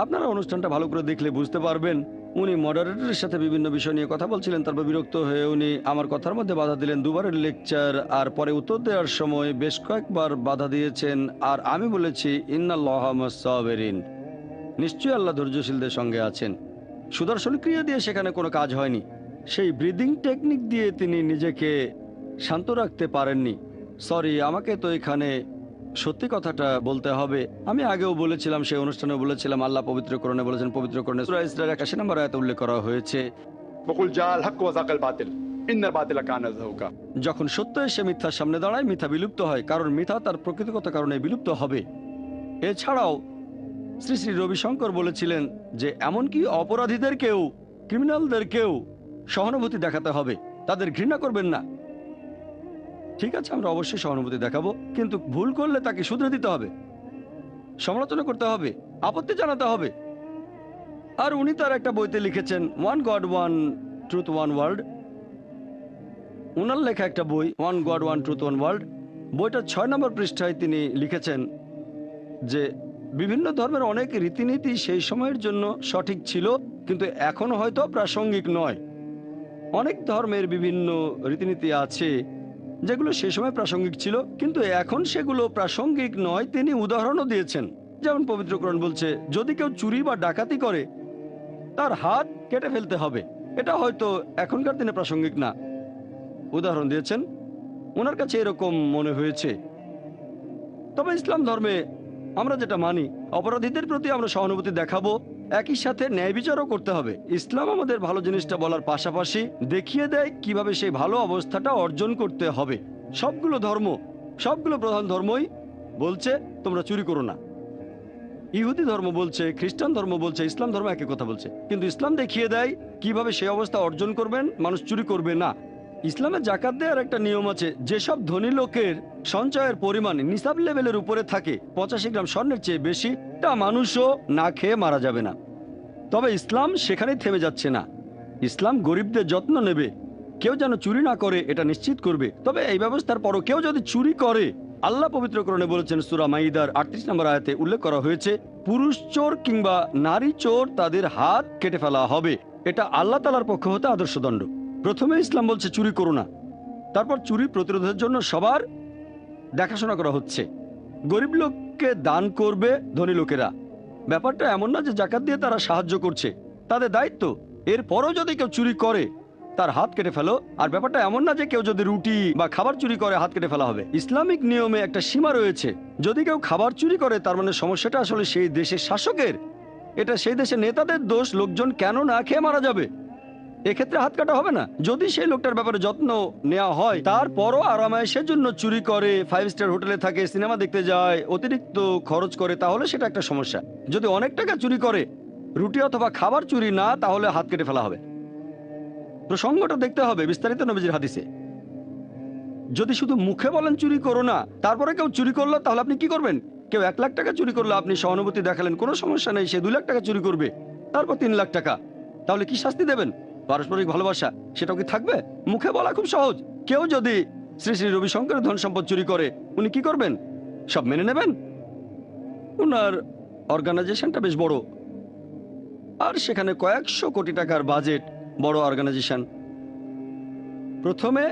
আপনারা অনুষ্ঠানটা ভালো করে দেখলে বুঝতে পারবেন। উনি মডারেটরের সাথে বিভিন্ন বিষয় নিয়ে কথা বলছিলেন, তারপর বিরক্ত হয়ে উনি আমার কথার মধ্যে বাধা দিলেন। দুবারের লেকচার আর পরে উত্তর দেওয়ার সময় বেশ কয়েকবার বাধা দিয়েছেন। আর আমি বলেছি ইন্নাল্লাহা মা'আস সাবিরিন, নিশ্চয়ই আল্লাহ ধৈর্যশীলদের সঙ্গে আছেন। সুদর্শন ক্রিয়া দিয়ে সেখানে কোনো কাজ হয়নি। সেই ব্রিদিং টেকনিক দিয়ে তিনি নিজেকে শান্ত রাখতে পারেননি। সরি, আমাকে তো এখানে সত্যি কথাটা বলতে হবে। আমি আগেও বলেছিলাম, সেই অনুষ্ঠানে বলেছিলাম, আল্লাহ পবিত্র কোরআনে বলেছেন, পবিত্র কোরআনে সূরা ইসরার 81 নম্বর আয়াতে উল্লেখ করা হয়েছে وقل جاء الحق وزهق الباطل إن الباطل كان زهوقا যখন সত্য এসে মিথ্যার সামনে দাঁড়ায় মিথ্যা বিলুপ্ত হয়, কারণ মিথ্যা তার প্রকৃতিগত কারণে বিলুপ্ত হবে। এছাড়াও শ্রী শ্রী রবিশঙ্কর বলেছিলেন যে এমনকি অপরাধীদেরকেও, ক্রিমিনালদেরকেও সহানুভূতি দেখাতে হবে, তাদের ঘৃণা করবেন না। ঠিক আছে, আমরা অবশ্যই সহানুভূতি দেখাবো, কিন্তু ভুল করলে তাকে শুধরে দিতে হবে, সমালোচনা করতে হবে, আপত্তি জানাতে হবে। আর উনি তার একটা বইতে লিখেছেন one god one truth one world. উনার লেখা একটা বই one god one truth one world. বইটার 6 নম্বর পৃষ্ঠায় তিনি লিখেছেন যে বিভিন্ন ধর্মের অনেক রীতিনীতি সেই সময়ের জন্য সঠিক ছিল, কিন্তু এখন হয়তো প্রাসঙ্গিক নয়। অনেক ধর্মের বিভিন্ন রীতিনীতি আছে যেগুলো সে সময় প্রাসঙ্গিক ছিল, কিন্তু এখন সেগুলো প্রাসঙ্গিক নয়। তিনি উদাহরণও দিয়েছেন। যেমন পবিত্র কোরআন বলছে যদি কেউ চুরি বা ডাকাতি করে তার হাত কেটে ফেলতে হবে। এটা হয়তো এখনকার দিনে প্রাসঙ্গিক না। উদাহরণ দিয়েছেন, ওনার কাছে এরকম মনে হয়েছে। তবে ইসলাম ধর্মে আমরা যেটা মানি, অপরাধীদের প্রতি আমরা সহানুভূতি দেখাবো, একই সাথে ন্যায় বিচারও করতে হবে। ইসলাম আমাদের ভালো জিনিসটা বলার পাশাপাশি দেখিয়ে দেয় কিভাবে সেই ভালো অবস্থাটা অর্জন করতে হবে। সবগুলো ধর্ম, সবগুলো প্রধান ধর্মই বলছে তোমরা চুরি করো না। ইহুদি ধর্ম বলছে, খ্রিস্টান ধর্ম বলছে, ইসলাম ধর্ম একই কথা বলছে, কিন্তু ইসলাম দেখিয়ে দেয় কিভাবে সেই অবস্থা অর্জন করবেন, মানুষ চুরি করবে না। ইসলামে জাকাত দেওয়ার একটা নিয়ম আছে। যেসব ধনী লোকের সঞ্চয়ের পরিমাণ নিসাব লেভেলের উপরে থাকে, 85 গ্রাম স্বর্ণের চেয়ে বেশি, তা মানুষও না খেয়ে মারা যাবে না। তবে ইসলাম সেখানেই থেমে যাচ্ছে না। ইসলাম গরিবদের যত্ন নেবে, কেউ যেন চুরি না করে এটা নিশ্চিত করবে। তবে এই ব্যবস্থার পরও কেউ যদি চুরি করে, আল্লাহ পবিত্রকরণে বলেছেন, সূরা মাইদার 38 নম্বর আয়াতে উল্লেখ করা হয়েছে, পুরুষ চোর কিংবা নারী চোর তাদের হাত কেটে ফেলা হবে। এটা আল্লাহ তাআলার পক্ষ হতে আদর্শদণ্ড। প্রথমে ইসলাম বলছে চুরি করো না, তারপর চুরি প্রতিরোধের জন্য সবার দেখাশোনা করা হচ্ছে। গরিব লোককে দান করবে ধনী লোকেরা। ব্যাপারটা এমন না যে জাকাত দিয়ে তারা সাহায্য করছে, তাদের দায়িত্ব। এরপরও যদি কেউ চুরি করে তার হাত কেটে ফেলো। আর ব্যাপারটা এমন না যে কেউ যদি রুটি বা খাবার চুরি করে হাত কেটে ফেলা হবে। ইসলামিক নিয়মে একটা সীমা রয়েছে। যদি কেউ খাবার চুরি করে তার মানে সমস্যাটা আসলে সেই দেশের শাসকের, এটা সেই দেশের নেতাদের দোষ। লোকজন কেন না খেয়ে মারা যাবে, এক্ষেত্রে হাত কাটা হবে না। যদি সেই লোকটার ব্যাপারে যত্ন নেওয়া হয়, তারপরও আরামায়েশের জন্য চুরি করে, 5 স্টার হোটেলে থাকে, সিনেমা দেখতে যায়, অতিরিক্ত খরচ করে, তাহলে সেটা একটা সমস্যা। যদি অনেক টাকা চুরি করে, রুটি অথবা খাবার চুরি না, তাহলে হাত কেটে ফেলা হবে। প্রসঙ্গটা দেখতে হবে বিস্তারিত নবীজির হাদিসে। যদি শুধু মুখে বলেন চুরি করো না, তারপরে কেউ চুরি করলো, তাহলে আপনি কি করবেন? কেউ 1 লাখ টাকা চুরি করলো, আপনি সহানুভূতি দেখালেন, কোনো সমস্যা নেই, সে 2 লাখ টাকা চুরি করবে, তারপর 3 লাখ টাকা, তাহলে কি শাস্তি দেবেন? পারস্পরিক ভালোবাসা, সেটাও কি থাকবে? মুখে বলা খুব সহজ। কেউ যদি শ্রী শ্রী রবিশঙ্করের ধন সম্পদ চুরি করে, উনি কি করবেন? সব মেনে নেবেন? ওনার অর্গানাইজেশনটা বেশ বড়, আর সেখানে কয়েকশো কোটি টাকার বাজেট, বড় অর্গানাইজেশন। প্রথমে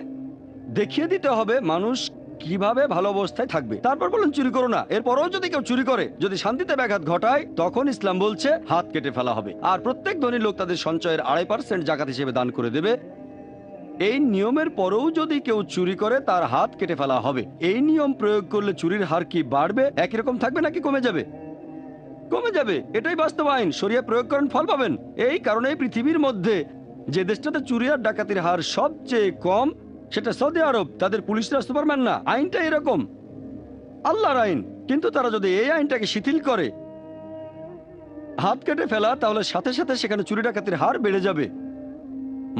দেখিয়ে দিতে হবে মানুষ কিভাবে ভালো অবস্থায় থাকবে, তারপর বলেন চুরি করো না। এরপরও যদি কেউ চুরি করে, যদি শান্তিতে ব্যাঘাত ঘটায়, তখন ইসলাম বলছে হাত কেটে ফেলা হবে। আর প্রত্যেক ধনী লোক তাদের সঞ্চয়ের 2.5% জাকাত হিসেবে দান করে দেবে। এই নিয়মের পরেও যদি কেউ চুরি করে, তার হাত কেটে ফেলা হবে। এই নিয়ম প্রয়োগ করলে চুরির হার কি বাড়বে, একই রকম থাকবে, নাকি কমে যাবে? কমে যাবে। এটাই বাস্তব আইন। শরিয়া প্রয়োগ করেন, ফল পাবেন। এই কারণে পৃথিবীর মধ্যে যে দেশটাতে চুরি আর ডাকাতির হার সবচেয়ে কম, সেটা সৌদি আরব। তাদের পুলিশরা সুপারম্যান না, আইনটা এরকম, আল্লাহর আইন। কিন্তু তারা যদি এই আইনটাকে শিথিল করে, হাত কেটে ফেলা, তাহলে সাথে সাথে সেখানে চুরি ডাকাতির হার বেড়ে যাবে।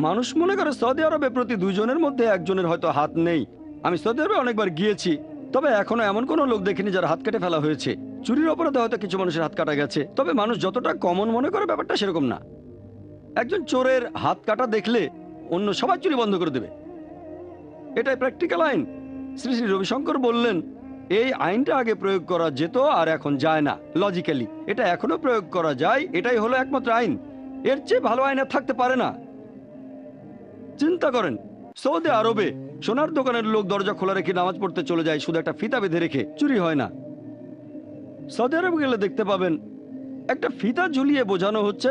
মানুষ মনে করে সৌদি আরবে প্রতি 2 জনের মধ্যে 1 জনের হয়তো হাত নেই। আমি সৌদি আরবে অনেকবার গিয়েছি, তবে এখনো এমন কোনো লোক দেখিনি যার হাত কেটে ফেলা হয়েছে। চুরির অপরাধে হয়তো কিছু মানুষের হাত কাটা গেছে, তবে মানুষ যতটা কমন মনে করে ব্যাপারটা সেরকম না। একজন চোরের হাত কাটা দেখলে অন্য সবাই চুরি বন্ধ করে দেবে। এটাই প্র্যাকটিক্যাল আইন। শ্রী শ্রী রবিশঙ্কর বললেন, এই আইনটা আগে প্রয়োগ করা যেত, আর এখন যায় না। লজিক্যালি এটা এখনো প্রয়োগ করা যায়, এটাই হলো একমাত্র আইন। এর চেয়ে ভালো আইন আর থাকতে পারে না। চিন্তা করেন, সৌদি আরবে সোনার দোকানের লোক দরজা খোলা রেখে নামাজ পড়তে চলে যায়, শুধু একটা ফিতা বেঁধে রেখে, চুরি হয় না। সৌদি আরবে গেলে দেখতে পাবেন একটা ফিতা ঝুলিয়ে বোঝানো হচ্ছে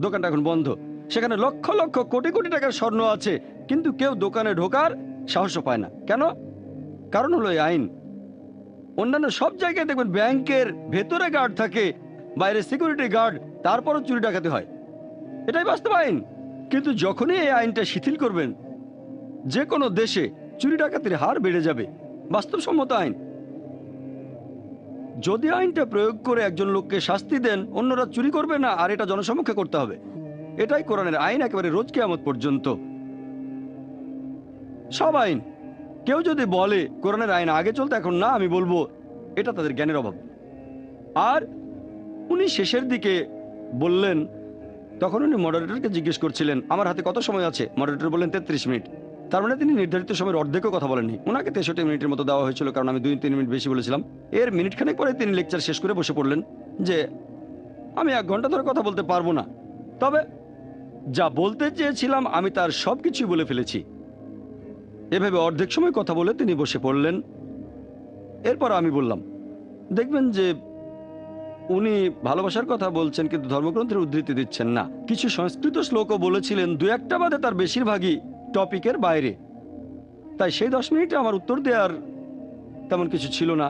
দোকানটা এখন বন্ধ। সেখানে লক্ষ লক্ষ কোটি কোটি টাকার স্বর্ণ আছে, কিন্তু কেউ দোকানে ঢোকার সাহসও পায় না। কেন? কারণ হলো এই আইন। অন্যান্য সব জায়গায় দেখবেন ব্যাংকের ভেতরে গার্ড থাকে, বাইরে সিকিউরিটি গার্ড, তারপরও চুরি ডাকাতি হয়। এটাই বাস্তব আইন। কিন্তু যখনই এই আইনটা শিথিল করবেন, যে কোনো দেশে চুরি ডাকাতির হার বেড়ে যাবে। বাস্তবসম্মত আইন। যদি আইনটা প্রয়োগ করে একজন লোককে শাস্তি দেন, অন্যরা চুরি করবে না, আর এটা জনসম্মুখে করতে হবে। এটাই কোরআনের আইন, একেবারে রোজ কিয়ামত পর্যন্ত সব আইন। কেউ যদি বলে কোরআনের আইন আগে চলতে এখন না, আমি বলবো এটা তাদের জ্ঞানের অভাব। আর উনি শেষের দিকে বললেন, তখন উনি মডারেটরকে জিজ্ঞেস করছিলেন আমার হাতে কত সময় আছে। মডারেটর বললেন 33 মিনিট। তার মানে তিনি নির্ধারিত সময়ের অর্ধেকও কথা বলেননি। ওনাকে 63 মিনিটের মতো দেওয়া হয়েছিল, কারণ আমি 2-3 মিনিট বেশি বলেছিলাম। এর মিনিট খানেক পরে তিনি লেকচার শেষ করে বসে পড়লেন যে আমি 1 ঘন্টা ধরে কথা বলতে পারবো না, তবে যা বলতে চেয়েছিলাম আমি তার সব কিছুই বলে ফেলেছি। এভাবে অর্ধেক সময় কথা বলে তিনি বসে পড়লেন। এরপর আমি বললাম, দেখবেন যে উনি ভালোবাসার কথা বলছেন, কিন্তু ধর্মগ্রন্থের উদ্ধৃতি দিচ্ছেন না। কিছু সংস্কৃত শ্লোকও বলেছিলেন, 2-1টা বাদে তার বেশিরভাগই টপিকের বাইরে। তাই সেই 10 মিনিটে আমার উত্তর দেওয়ার তেমন কিছু ছিল না।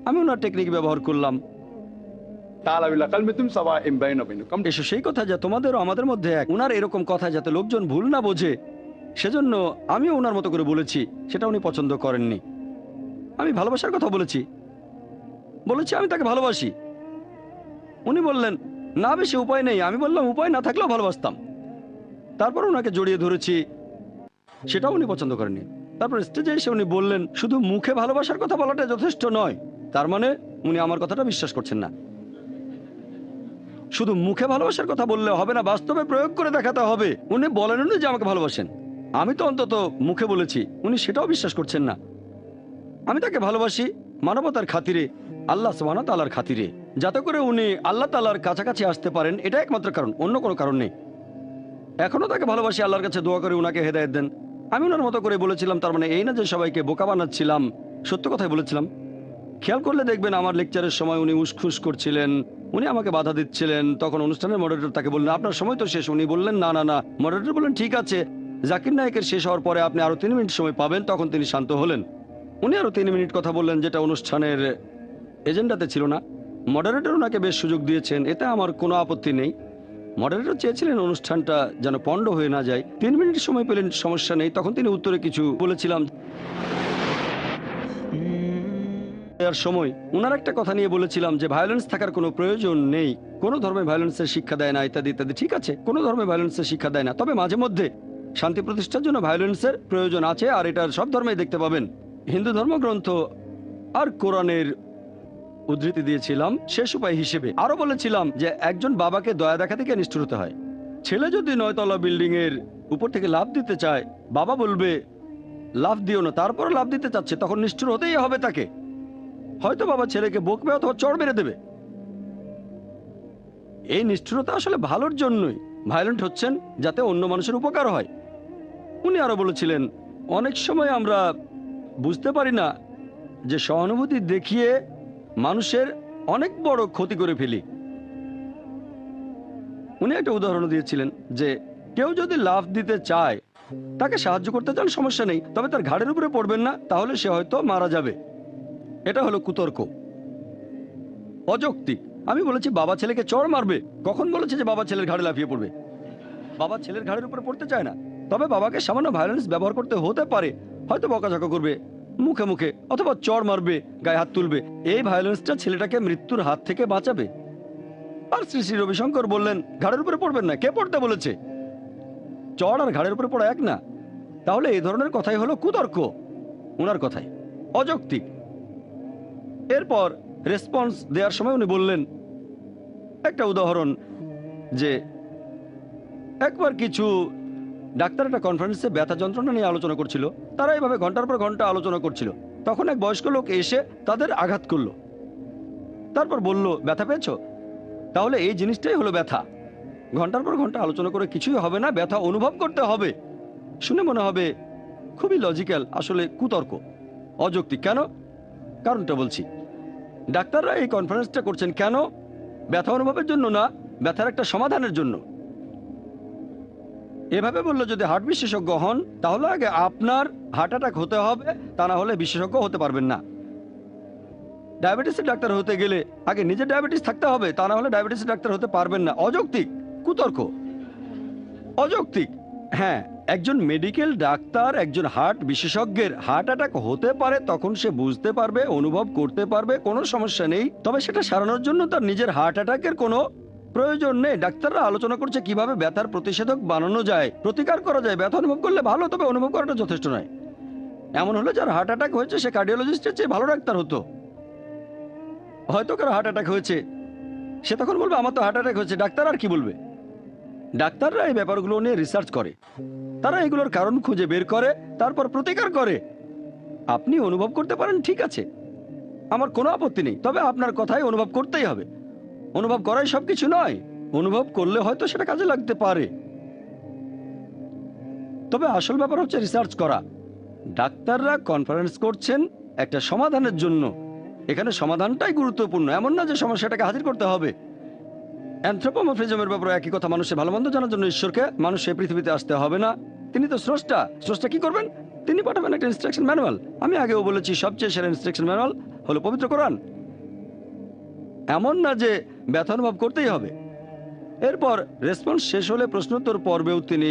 আমি ওনার টেকনিক ব্যবহার করলাম। এসো সেই কথা যা তোমাদেরও আমাদের মধ্যে এক। ওনার এরকম কথা যাতে লোকজন ভুল না বোঝে, সেজন্য আমিও ওনার মতো করে বলেছি। সেটা উনি পছন্দ করেননি। আমি ভালোবাসার কথা বলেছি আমি তাকে ভালোবাসি। উনি বললেন না, বেশি উপায় নেই। আমি বললাম উপায় না থাকলেও ভালোবাসতাম। তারপর ওনাকে জড়িয়ে ধরেছি। সেটাও উনি পছন্দ করেননি। তারপর স্টেজে এসে উনি বললেন, শুধু মুখে ভালোবাসার কথা বলাটা যথেষ্ট নয়। তার মানে উনি আমার কথাটা বিশ্বাস করছেন না। শুধু মুখে ভালোবাসার কথা বললে হবে না, বাস্তবে প্রয়োগ করে দেখাতে হবে। উনি বলেননি যে আমাকে ভালোবাসেন, আমি তো অন্তত মুখে বলেছি। উনি সেটাও বিশ্বাস করছেন না। আমি তাকে ভালোবাসি মানবতার খাতিরে, আল্লাহ সুবহানাহু ওয়া তাআলার খাতিরে, যাতে করে উনি আল্লাহ তাআলার কাছাকাছি আসতে পারেন। এটা একমাত্র কারণ, অন্য কোনো কারণ নেই। এখনো তাকে ভালোবাসি, আল্লাহর কাছে দোয়া করে উনাকে হেদায়েত দেন। আমি ওনার মতো করে বলেছিলাম, তার মানে এই না যে সবাইকে বোকা বানাচ্ছিলাম, সত্য কথাই বলেছিলাম। খেয়াল করলে দেখবেন আমার লেকচারের সময় উনি উসখুস করছিলেন, উনি আমাকে বাধা দিচ্ছিলেন। তখন অনুষ্ঠানের মডারেটর তাকে বললেন, আপনার সময় তো শেষ। উনি বললেন, না না না। মডারেটর বললেন, ঠিক আছে, জাকির নায়েকের শেষ হওয়ার পরে আপনি আরো 3 মিনিট সময় পাবেন। তখন তিনি শান্ত হলেন। উনি আরো 3 মিনিট কথা বললেন, যেটা অনুষ্ঠানের এজেন্ডাতে ছিল না। মডারেটর ওনাকে বেশ সুযোগ দিয়েছেন, এতে আমার কোনো আপত্তি নেই। মডারেটর চেয়েছিলেন অনুষ্ঠানটা যেন পণ্ড হয়ে না যায়। 3 মিনিট সময় পেলেন, সমস্যা নেই। তখন তিনি উত্তরে কিছু বলেছিলাম। এর সময় ওনার একটা কথা নিয়ে বলেছিলাম যে ভায়োলেন্স থাকার কোনো প্রয়োজন নেই, কোনো ধর্মে ভায়োলেন্সের শিক্ষা দেয় না, ইত্যাদি ইত্যাদি। ঠিক আছে, কোনো ধর্মে ভায়োলেন্সের শিক্ষা দেয় না, তবে মাঝে মধ্যে শান্তি প্রতিষ্ঠার জন্য ভায়োলেন্সের প্রয়োজন আছে, আর এটা সব ধর্মেই দেখতে পাবেন। হিন্দু ধর্মগ্রন্থ আর কোরআনের উদ্ধৃতি দিয়েছিলাম শেষ উপায় হিসেবে। আরো বলেছিলাম যে একজন বাবাকে দয়া দেখা থেকে নিষ্ঠুর হতে হয়। ছেলে যদি 9 তলা বিল্ডিং এর উপর থেকে লাফ দিতে চায়, বাবা বলবে লাফ দিও না, তারপর লাফ দিতে চাচ্ছে, তখন নিষ্ঠুর হতেই হবে তাকে। হয়তো বাবা ছেলেকে বকবে অথবা চড় মেরে দেবে। এই নিষ্ঠুরতা আসলে ভালোর জন্যই। ভায়োলেন্ট হচ্ছেন যাতে অন্য মানুষের উপকার হয়। উনি আরো বলেছিলেন, অনেক সময় আমরা বুঝতে পারি না যে সহানুভূতি দেখিয়ে মানুষের অনেক বড় ক্ষতি করে ফেলি। উনি একটা উদাহরণ দিয়েছিলেন যে কেউ যদি লাফ দিতে চায়, তাকে সাহায্য করতে চান, সমস্যা নেই, তবে তার ঘাড়ের উপরে পড়বেন না, তাহলে সে হয়তো মারা যাবে। এটা হলো কুতর্ক, অযৌক্তিক। আমি বলেছি বাবা ছেলেকে চড় মারবে, কখন বলেছে যে বাবা ছেলের ঘাড়ে লাফিয়ে পড়বে? বাবা ছেলের ঘাড়ের উপরে পড়তে চায় না, তবে বাবাকে সামান্য ভায়োলেন্স ব্যবহার করতে হতে পারে। হয়তো বকাঝকা করবে মুখে মুখে, অথবা চড় মারবে, গায়ে হাত তুলবে। এই ভায়োলেন্সটা ছেলেটাকে মৃত্যুর হাত থেকে বাঁচাবে। আর শ্রী শ্রী রবিশঙ্কর বললেন, ঘাড়ের উপরে পড়বেন না। কে পড়তে বলেছে? চড় আর ঘাড়ের উপরে পড়া এক না। তাহলে এই ধরনের কথাই হলো কুতর্ক, ওনার কথাই অযৌক্তিক। এরপর রেসপন্স দেওয়ার সময় উনি বললেন একটা উদাহরণ, যে একবার কিছু ডাক্তার একটা কনফারেন্সে ব্যথা যন্ত্রণা নিয়ে আলোচনা করছিল। তারা এইভাবে ঘন্টার পর ঘন্টা আলোচনা করছিল। তখন এক বয়স্ক লোক এসে তাদের আঘাত করলো, তারপর বলল, ব্যথা পেয়েছো? তাহলে এই জিনিসটাই হলো ব্যথা। ঘন্টার পর ঘন্টা আলোচনা করে কিছুই হবে না, ব্যথা অনুভব করতে হবে। শুনে মনে হবে খুবই লজিক্যাল, আসলে কুতর্ক, অযৌক্তিক। কেন? কারণটা বলছি। ডাক্তাররা এই কনফারেন্সটা করছেন কেন? ব্যথা অনুভবের জন্য না, ব্যথার একটা সমাধানের জন্য। এভাবে বললো, যদি হার্ট বিশেষজ্ঞ হন তাহলে আগে আপনার হার্ট অ্যাটাক হতে হবে, তা না হলে বিশেষজ্ঞ হতে পারবেন না। ডায়াবেটিসের ডাক্তার হতে গেলে আগে নিজের ডায়াবেটিস থাকতে হবে, তা না হলে ডায়াবেটিসের ডাক্তার হতে পারবেন না। অযৌক্তিক, কুতর্ক, অযৌক্তিক। হ্যাঁ, একজন মেডিকেল ডাক্তার একজন হার্ট বিশেষজ্ঞের হার্ট অ্যাটাক হতে পারে, তখন সে বুঝতে পারবে, অনুভব করতে পারবে, কোনো সমস্যা নেই। তবে সেটা সারানোর জন্য তার নিজের হার্ট অ্যাটাকের কোনো প্রয়োজন নেই। ডাক্তাররা আলোচনা করছে কিভাবে ব্যথার প্রতিষেধক বানানো যায়, প্রতিকার করা যায়। ব্যথা অনুভব করলে ভালো, তবে অনুভব করাটা যথেষ্ট নয়। এমন হলে যার হার্ট অ্যাটাক হয়েছে সে কার্ডিওলজিস্টের চেয়ে ভালো ডাক্তার হতো। হয়তো কারো হার্ট অ্যাটাক হয়েছে, সে তখন বলবে আমার তো হার্ট অ্যাটাক হয়েছে, ডাক্তার আর কি বলবে? ডাক্তাররা এই ব্যাপারগুলো নিয়ে রিসার্চ করে, তারা এগুলোর কারণ খুঁজে বের করে, তারপর প্রতিকার করে। আপনি অনুভব করতে পারেন, ঠিক আছে, আমার কোনো আপত্তি নেই, তবে আপনার কথাই অনুভব করতেই হবে। অনুভব করাই সবকিছু নয়, অনুভব করলে হয়তো সেটা কাজে লাগতে পারে, তবে আসল ব্যাপার হচ্ছে রিসার্চ করা। ডাক্তাররা কনফারেন্স করছেন একটা সমাধানের জন্য, এখানে সমাধানটাই গুরুত্বপূর্ণ। এমন না যে সমস্যাটাকে হাজির করতে হবে। অ্যানথ্রোপোমরফিজমের ব্যাপারে একই কথা। মানুষের ভালো মন্দ জানার জন্য ঈশ্বরকে, মানুষ এই পৃথিবীতে আসতে হবে না। তিনি তো স্রষ্টা। স্রষ্টা কি করবেন? তিনি পাঠাবেন একটা ইনস্ট্রাকশন ম্যানুয়াল। আমি আগেও বলেছি, সবচেয়ে সেরা ইনস্ট্রাকশন ম্যানুয়াল হলো পবিত্র কোরআন। এমন না যে ব্যথা অনুভব করতেই হবে। এরপর রেসপন্স শেষ হলে প্রশ্নোত্তর পর্বেও তিনি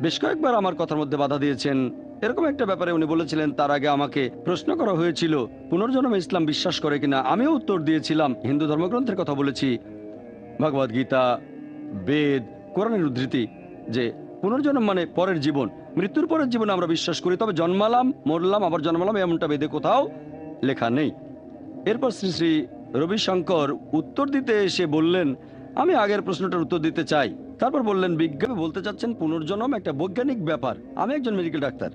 বেশ কয়েকবার আমার কথার মধ্যে বাধা দিয়েছেন। এরকম একটা ব্যাপারে উনি বলেছিলেন, তার আগে আমাকে প্রশ্ন করা হয়েছিল পুনর্জন্মে ইসলাম বিশ্বাস করে কিনা। আমিও উত্তর দিয়েছিলাম, হিন্দু ধর্মগ্রন্থের কথা বলেছি, ভগবদ গীতা, বেদ, কোরআনের উদ্ধৃতি, যে পুনর্জন্ম মানে পরের জীবন। মৃত্যুর পরের জীবনে আমরা বিশ্বাস করি, তবে জন্মালাম মরলাম আবার জন্মালাম এমনটা বেদে কোথাও লেখা নেই। এরপর শ্রী শ্রী রবিশঙ্কর উত্তর দিতে এসে বললেন, আমি আগের প্রশ্নটার উত্তর দিতে চাই। তারপর বললেন, বিজ্ঞানী বলতে চাচ্ছেন পুনর্জন্ম একটা বৈজ্ঞানিক ব্যাপার। আমি একজন মেডিকেল ডাক্তার,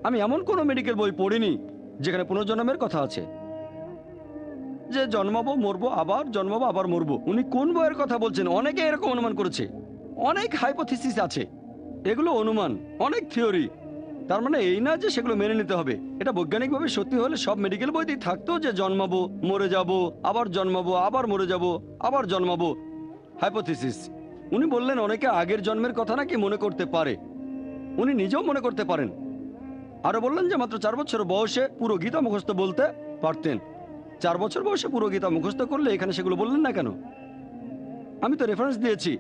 আমি এমন কোনো মেডিকেল বই পড়িনি যেখানে পুনর্জন্মের কথা আছে, যে জন্মাবো মরবো আবার জন্মাবো আবার মরবো। উনি কোন বইয়ের কথা বলছেন? অনেকে এরকম অনুমান করেছে, অনেক হাইপোথিসিস আছে, এগুলো অনুমান, অনেক থিওরি। তার মানে এই না যে সেগুলো মেনে নিতে হবে। এটা বৈজ্ঞানিকভাবে সত্যি হলে সব মেডিকেল বইতেই থাকতো যে জন্মাবো মরে যাব আবার জন্মাবো আবার মরে যাব আবার জন্মাবো, হাইপোথিসিস। উনি বললেন অনেকে আগের জন্মের কথা নাকি মনে করতে পারে, উনি নিজেও মনে করতে পারেন। আরো বললেন যে মাত্র 4 বছর বয়সে পুরো গীতা মুখস্থ বলতে পারতেন। 4 বছর বয়সে পুরো গীতা মুখস্থ করলে এখানে সেগুলো বললেন না কেন? আমি তো রেফারেন্স দিয়েছি।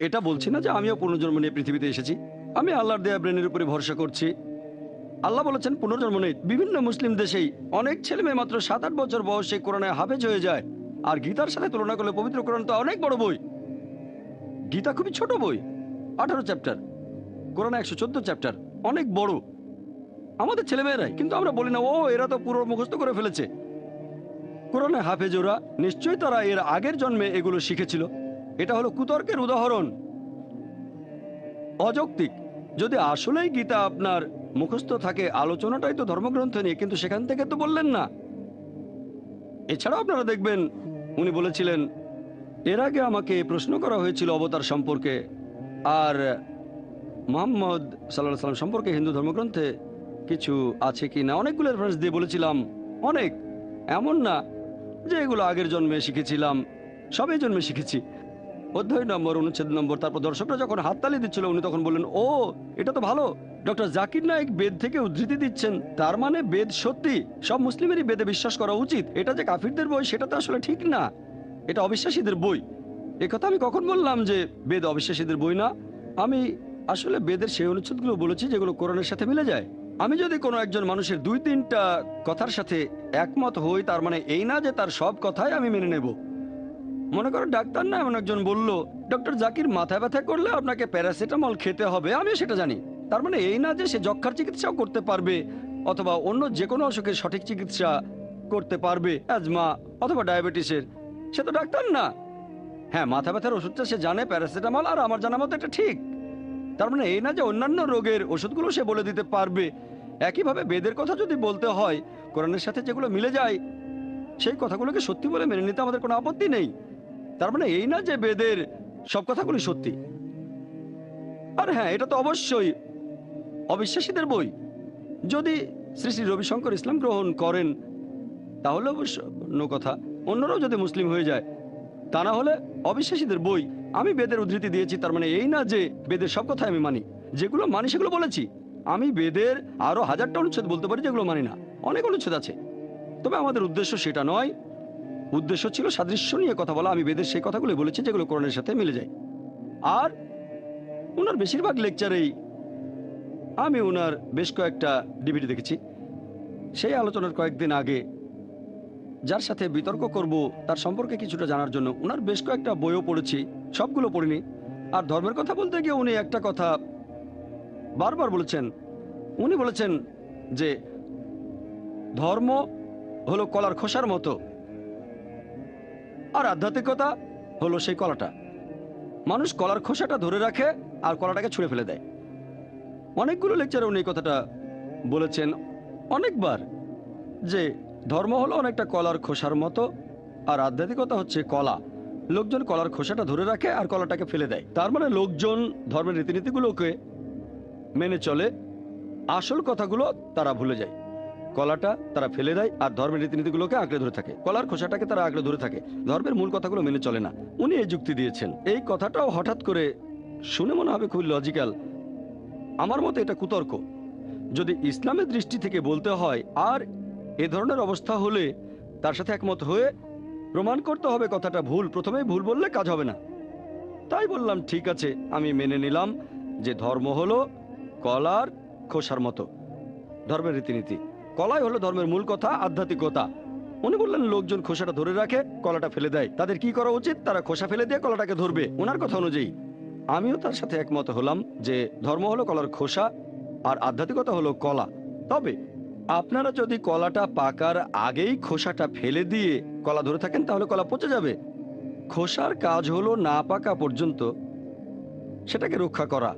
এটা বলছি না যে আমিও পুনর্জন্ম নিয়ে পৃথিবীতে এসেছি। আমি আল্লাহর দেয়া ব্রেনের উপরে ভরসা করছি। আল্লাহ বলেছেন পুনর্জন্ম নেই। বিভিন্ন মুসলিম দেশেই অনেক ছেলে মেয়ে মাত্র 7-8 বছর বয়সে কোরআনে হাফেজ হয়ে যায়। আর গীতার সাথে তুলনা করলে পবিত্র কোরআন তো অনেক বড় বই। গীতা খুবই ছোট বই, 18 চ্যাপ্টার, কোরআনে 114 চ্যাপ্টার, অনেক বড়। আমাদের ছেলেমেয়েরাই, কিন্তু আমরা বলি না ও এরা তো পুরো মুখস্থ করে ফেলেছে। কোরআনে হাফেজ ওরা, নিশ্চয়ই তারা এর আগের জন্মে এগুলো শিখেছিল। এটা হলো কুতর্কের উদাহরণ, অযৌক্তিক। যদি আসলেই গীতা আপনার মুখস্থ থাকে, আলোচনাটাই তো ধর্মগ্রন্থ নিয়ে, কিন্তু সেখান থেকে তো বললেন না। এছাড়াও আপনারা দেখবেন উনি বলেছিলেন, এর আগে আমাকে প্রশ্ন করা হয়েছিল অবতার সম্পর্কে আর মুহাম্মদ সাল্লাল্লাহু আলাইহি সাল্লাম সম্পর্কে হিন্দু ধর্মগ্রন্থে কিছু আছে কি না, অনেকগুলো রেফারেন্স দিয়ে বলেছিলাম। অনেক, এমন না যে এগুলো আগের জন্মে শিখেছিলাম, সবই জন্মে শিখেছি। অধ্যায় নম্বর, অনুচ্ছেদ নম্বর। তারপর দর্শকরা যখন হাততালি দিচ্ছিল উনি তখন বললেন, ও এটা তো ভালো, ডক্টর জাকির নায়েক বেদ থেকে উদ্ধৃতি দিচ্ছেন, তার মানে বেদ সত্যি, সব মুসলিমেরই বেদে বিশ্বাস করা উচিত। এটা যে কাফিরদের বই সেটা তো আসলে ঠিক না, এটা অবিশ্বাসীদের বই। একথা আমি কখন বললাম যে বেদ অবিশ্বাসীদের বই না? আমি আসলে বেদের সেই অনুচ্ছেদগুলো বলেছি যেগুলো কোরআনের সাথে মিলে যায়। আমি যদি কোনো একজন মানুষের 2-3টা কথার সাথে একমত হই, তার মানে এই না যে তার সব কথাই আমি মেনে নেব। মনে করো ডাক্তার না এমন একজন বলল, ডক্টর জাকির মাথা ব্যথা করলে আপনাকে প্যারাসিটামল খেতে হবে, আমিও সেটা জানি। তার মানে এই না যে সে যক্ষার চিকিৎসাও করতে পারবে অথবা অন্য যে কোনো অসুখের সঠিক চিকিৎসা করতে পারবে, অ্যাজমা অথবা ডায়াবেটিসের। সে তো ডাক্তার না। হ্যাঁ, মাথা ব্যথার ওষুধটা সে জানে প্যারাসিটামল, আর আমার জানা মতো এটা ঠিক। তার মানে এই না যে অন্যান্য রোগের ওষুধগুলো সে বলে দিতে পারবে। একইভাবে বেদের কথা যদি বলতে হয়, কোরআনের সাথে যেগুলো মিলে যায় সেই কথাগুলোকে সত্যি বলে মেনে নিতে আমাদের কোনো আপত্তি নেই। তার মানে এই না যে বেদের সব কথাগুলি সত্যি। আর হ্যাঁ, এটা তো অবশ্যই অবিশ্বাসীদের বই। যদি শ্রী শ্রী রবিশঙ্কর ইসলাম গ্রহণ করেন তাহলে অবশ্য অন্য কথা, অন্যরাও যদি মুসলিম হয়ে যায়, তা না হলে অবিশ্বাসীদের বই। আমি বেদের উদ্ধৃতি দিয়েছি, তার মানে এই না যে বেদের সব কথা আমি মানি। যেগুলো মানি সেগুলো বলেছি। আমি বেদের আরো 1000টা অনুচ্ছেদ বলতে পারি যেগুলো মানি না, অনেক অনুচ্ছেদ আছে। তবে আমাদের উদ্দেশ্য সেটা নয়, উদ্দেশ্য ছিল সাদৃশ্য নিয়ে কথা বলা। আমি বেদের সেই কথাগুলো বলেছি যেগুলো কোরআনের সাথে মিলে যায়। আর ওনার বেশিরভাগ লেকচারেই আমি ওনার বেশ কয়েকটা ডিভিডি দেখেছি। সেই আলোচনার কয়েকদিন আগে যার সাথে বিতর্ক করব তার সম্পর্কে কিছুটা জানার জন্য ওনার বেশ কয়েকটা বইও পড়েছি, সবগুলো পড়িনি। আর ধর্মের কথা বলতে গিয়ে উনি একটা কথা বারবার বলেছেন। উনি বলেছেন যে ধর্ম হলো কলার খোসার মতো, আর আধ্যাত্মিকতা হলো সেই কলাটা। মানুষ কলার খোসাটা ধরে রাখে আর কলাটাকে ছুঁড়ে ফেলে দেয়। অনেকগুলো লেকচারে উনি এই কথাটা বলেছেন অনেকবার, যে ধর্ম হলো অনেকটা কলার খোসার মতো আর আধ্যাত্মিকতা হচ্ছে কলা। লোকজন কলার খোসাটা ধরে রাখে আর কলাটাকে ফেলে দেয়। তার মানে লোকজন ধর্মের রীতিনীতিগুলোকে মেনে চলে, আসল কথাগুলো তারা ভুলে যায়। কলাটা তারা ফেলে দেয় আর ধর্মের রীতিনীতিগুলোকে আঁকড়ে ধরে থাকে, কলার খোসাটাকে তারা আঁকড়ে ধরে থাকে, ধর্মের মূল কথাগুলো মেনে চলে না। উনি এই যুক্তি দিয়েছেন। এই কথাটাও হঠাৎ করে শুনে মনে হবে খুব লজিক্যাল, আমার মতে এটা কুতর্ক। যদি ইসলামের দৃষ্টি থেকে বলতে হয় আর এ ধরনের অবস্থা হলে তার সাথে একমত হয়ে প্রমাণ করতে হবে কথাটা ভুল। প্রথমেই ভুল বললে কাজ হবে না। তাই বললাম ঠিক আছে, আমি মেনে নিলাম যে ধর্ম হলো কলার খোসার মতো, ধর্মের রীতিনীতি। কলাই হলো ধর্মের মূল কথা, আধ্যাত্মিকতা। উনি বললেন লোকজন খোসাটা ধরে রাখে, কলাটা ফেলে দেয়। তাদের কি করা উচিত? তারা খোসা ফেলে দিয়ে কলাটাকে ধরবে, ওনার কথা অনুযায়ী। আমিও তার সাথে একমত হলাম যে ধর্ম হলো কলার খোসা আর আধ্যাত্মিকতা হলো কলা। তবে আপনারা যদি কলাটা পাকার আগেই খোসাটা ফেলে দিয়ে কলা ধরে থাকেন তাহলে কলা পচে যাবে। খোসার কাজ হলো না পাকা পর্যন্ত সেটাকে রক্ষা করা।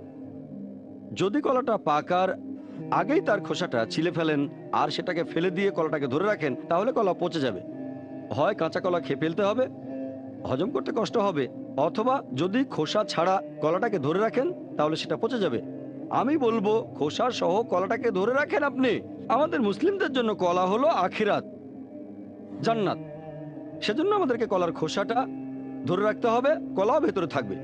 যদি কলাটা পাকার আগেই তার খোসাটা ছিলে ফেলেন আর সেটাকে ফেলে দিয়ে কলাটাকে ধরে রাখেন তাহলে কলা পচে যাবে। হয় কাঁচা কলা খেয়ে ফেলতে হবে, হজম করতে কষ্ট হবে, অথবা যদি খোসা ছাড়া কলাটাকে ধরে রাখেন তাহলে সেটা পচে যাবে। আমি বলবো খোসা সহ কলাটাকে ধরে রাখেন আপনি। আমাদের মুসলিমদের জন্য কলা হলো আখিরাত, জান্নাত। সেজন্য আমাদেরকে কলার খোসাটা ধরে রাখতে হবে, কলাও ভেতরে থাকবে।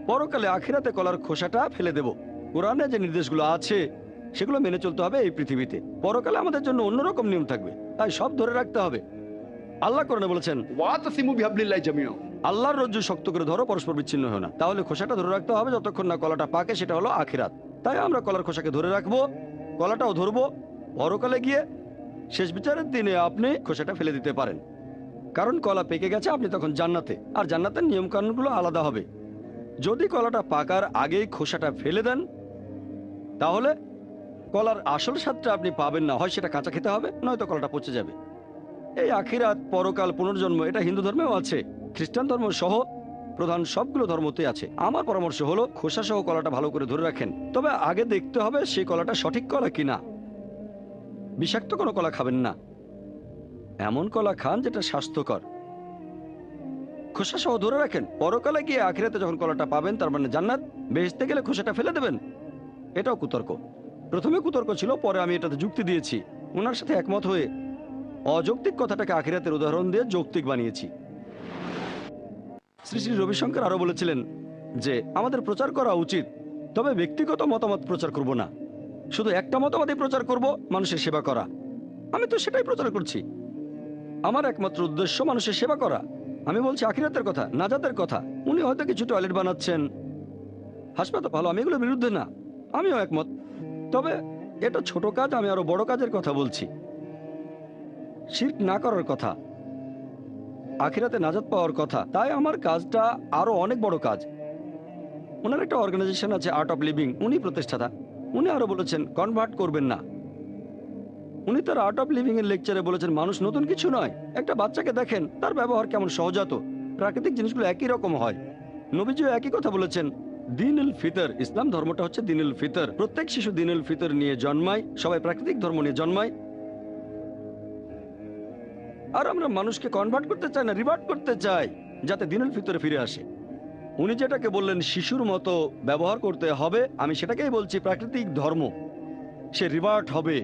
পরকালে আখিরাতে কলার খোসাটা ফেলে দেব। কোরআনে যে নির্দেশগুলো আছে সেগুলো মেনে চলতে হবে এই পৃথিবীতে। পরকালে আমাদের জন্য অন্যরকম নিয়ম থাকবে, তাই সব ধরে রাখতে হবে। আল্লাহ কোরআনে বলেছেন ওয়াতাসিমু বিহাবলিল্লাহি জামিআ। আল্লাহর রজ্জু শক্ত করে ধরো, পরস্পর বিচ্ছিন্ন হয় না। তাহলে খোসাটা ধরে রাখতে হবে যতক্ষণ না কলাটা পাকে, সেটা হলো আখিরাত। তাই আমরা কলার খোসাকে ধরে রাখবো, কলাটাও ধরবো। পরকালে গিয়ে শেষ বিচারের দিনে আপনি খোসাটা ফেলে দিতে পারেন, কারণ কলা পেকে গেছে, আপনি তখন জান্নাতে। আর জান্নাতের নিয়ম কানুনগুলো আলাদা হবে। যদি কলাটা পাকার আগেই খোসাটা ফেলে দেন তাহলে কলার আসল স্বাদটা আপনি পাবেন না। হয় সেটা কাঁচা খেতে হবে, নয়তো কলাটা পচে যাবে। এই আখিরাত, পরকাল, পুনর্জন্ম এটা হিন্দু ধর্মেও আছে, খ্রিস্টান ধর্ম সহ প্রধান সবগুলো ধর্মতে আছে। আমার পরামর্শ হলো খোসা সহ কলাটা ভালো করে ধরে রাখেন। তবে আগে দেখতে হবে সেই কলাটা সঠিক কলা কিনা। বিষাক্ত কোনো কলা খাবেন না, এমন কলা খান যেটা স্বাস্থ্যকর। খোসা সহ ধরে রাখেন, পরকালে গিয়ে আখিরাতে যখন কলাটা পাবেন, তার মানে জান্নাত, বেহেশতে গেলে খোসাটা ফেলে দেবেন। এটাও কুতর্ক। প্রথমে কুতর্ক ছিল, পরে আমি এটাতে যুক্তি দিয়েছি। ওনার সাথে একমত হয়ে অযৌক্তিক কথাটাকে আখিরাতের উদাহরণ দিয়ে যৌক্তিক বানিয়েছি। শ্রী শ্রী রবিশঙ্কর আরো বলেছিলেন যে আমাদের প্রচার করা উচিত, তবে ব্যক্তিগত মতামত প্রচার করব না। শুধু একটা মতামতই প্রচার করব, মানুষের সেবা করা। আমি তো সেটাই প্রচার করছি। আমার একমাত্র উদ্দেশ্য মানুষের সেবা করা। আমি বলছি আখিরাতের কথা, নাজাতের কথা। উনি হয়তো কিছু টয়লেট বানাচ্ছেন, হাসপাতাল ভালো, আমি এগুলোর বিরুদ্ধে না, আমিও একমত। তবে এটা ছোট কাজ, আমি আরো বড় কাজের কথা বলছি। শিরক না করার কথা, আখিরাতে নাজাত পাওয়ার কথা। তাই আমার কাজটা আরো অনেক বড় কাজ। ওনার একটা অর্গানাইজেশন আছে, আর্ট অফ লিভিং, উনি প্রতিষ্ঠাতা। উনি আরো বলেছেন কনভার্ট করবেন না। উনি তার আর্ট অফ লিভিং এর লেকচারে বলেছেন মানুষ নতুন কিছু নয়। একটা বাচ্চাকে দেখেন, তার ব্যবহার কেমন সহজাত, প্রাকৃতিক জিনিসগুলো একই রকম হয়। নবীজিও একই কথা বলেছেন, দিনুল ফিতর, ইসলাম ধর্মটা হচ্ছে দিনুল ফিতর। প্রত্যেক শিশু দিনুল ফিতর নিয়ে জন্মায়, সবাই প্রাকৃতিক ধর্ম নিয়ে জন্মায়। আর আমরা মানুষকে কনভার্ট করতে চাই না, রিভার্ট করতে চাই, যাতে দিনুল ফিতরে ফিরে আসে। উনি যেটাকে বললেন শিশুর মতো ব্যবহার করতে হবে, আমি সেটাকেই বলছি প্রাকৃতিক ধর্ম। সে রিভার্ট হবে,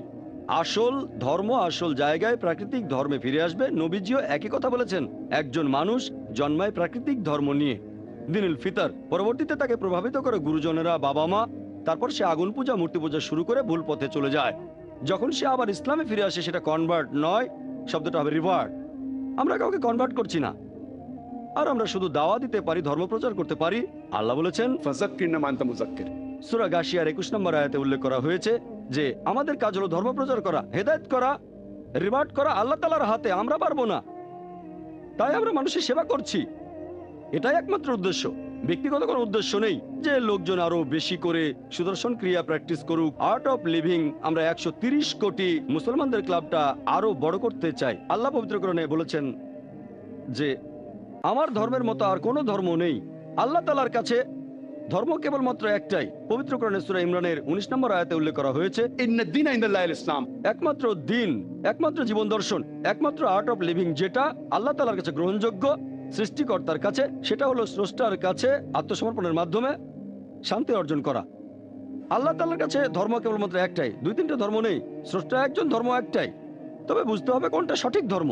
আসল ধর্ম আসল জায়গায় প্রাকৃতিক ধর্মে ফিরে আসবে। নবীজিও একই কথা বলেছেন, একজন মানুষ জন্মায় প্রাকৃতিক ধর্ম নিয়ে, দিনুল ফিতর। পরবর্তীতে তাকে প্রভাবিত করে গুরুজনেরা, বাবা মা, তারপর সে আগুন পূজা, মূর্তি পূজা শুরু করে ভুল পথে চলে যায়। যখন সে আবার ইসলামে ফিরে আসে, সেটা কনভার্ট নয়, শব্দটা হবে রিভার্ট। আমরা কাউকে কনভার্ট করছি না, আর আমরা শুধু দাওয়া দিতে পারি, ধর্ম প্রচার করতে পারি। আল্লাহ বলেছেন ফাযাক্কির না আনতা মুযাক্কির। সূরা গাশিয়ার 21 নম্বর আয়াতে উল্লেখ করা হয়েছে যে আমাদের কাজ হলো ধর্ম প্রচার করা, হেদায়েত করা, রিভার্ট করা আল্লাহ তাআলার হাতে, আমরা পারবো না। তাই আমরা মানুষের সেবা করছি, এটাই একমাত্র উদ্দেশ্য। ব্যক্তিগত কোনো উদ্দেশ্য নেই যে লোকজন আরো বেশি করে সুদর্শন ক্রিয়া প্র্যাকটিস করুক। আর্ট অফ লিভিং, আমরা 130 কোটি মুসলমানদের ক্লাবটা আরো বড় করতে চাই। আল্লাহ পবিত্র কোরআনে বলেছেন যে আমার ধর্মের মতো আর কোনো ধর্ম নেই। আল্লাহ তাআলার কাছে ধর্ম কেবলমাত্র একটাই। পবিত্র কোরআনে সূরা ইমরানের 19 নম্বর আয়াতে উল্লেখ করা হয়েছে, ইন্নাদ দীনা ইনদাল্লাহিল ইসলাম। একমাত্র দিন, একমাত্র জীবন দর্শন, একমাত্র আর্ট অফ লিভিং যেটা আল্লাহ তাআলার কাছে গ্রহণযোগ্য, সৃষ্টিকর্তার কাছে, সেটা হলো স্রষ্টার কাছে আত্মসমর্পণের মাধ্যমে শান্তি অর্জন করা। আল্লাহ তাআলার কাছে ধর্ম কেবলমাত্র একটাই, 2-3টে ধর্ম নেই। স্রষ্টা একজন, ধর্ম একটাই। তবে বুঝতে হবে কোনটা সঠিক ধর্ম,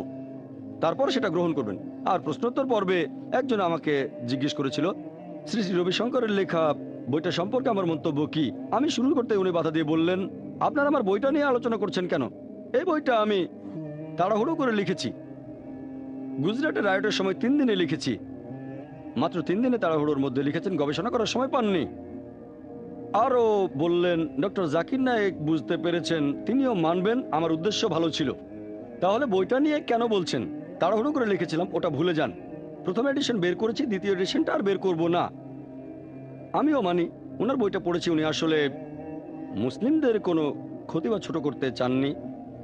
তারপর সেটা গ্রহণ করবেন। আর প্রশ্নোত্তর পর্বে একজন আমাকে জিজ্ঞেস করেছিল শ্রী শ্রী রবিশঙ্করের লেখা বইটা সম্পর্কে আমার মন্তব্য কি। আমি শুরু করতে উনি বাধা দিয়ে বললেন, আপনারা আমার বইটা নিয়ে আলোচনা করছেন কেন? এই বইটা আমি তাড়াহুড়ো করে লিখেছি। গুজরাটের রায়টের সময় 3 দিনে লিখেছি। মাত্র 3 দিনে তাড়াহুড়োর মধ্যে লিখেছেন, গবেষণা করার সময় পাননি। আরও বললেন, ডক্টর জাকির নায়েক বুঝতে পেরেছেন, তিনিও মানবেন আমার উদ্দেশ্য ভালো ছিল। তাহলে বইটা নিয়ে কেন বলছেন? তাড়াহুড়ো করে লিখেছিলাম, ওটা ভুলে যান। প্রথম এডিশন বের করেছি, দ্বিতীয় এডিশনটা আর বের করব না। আমিও মানি, ওনার বইটা পড়েছি, উনি আসলে মুসলিমদের কোনো ক্ষতি বা ছোট করতে চাননি।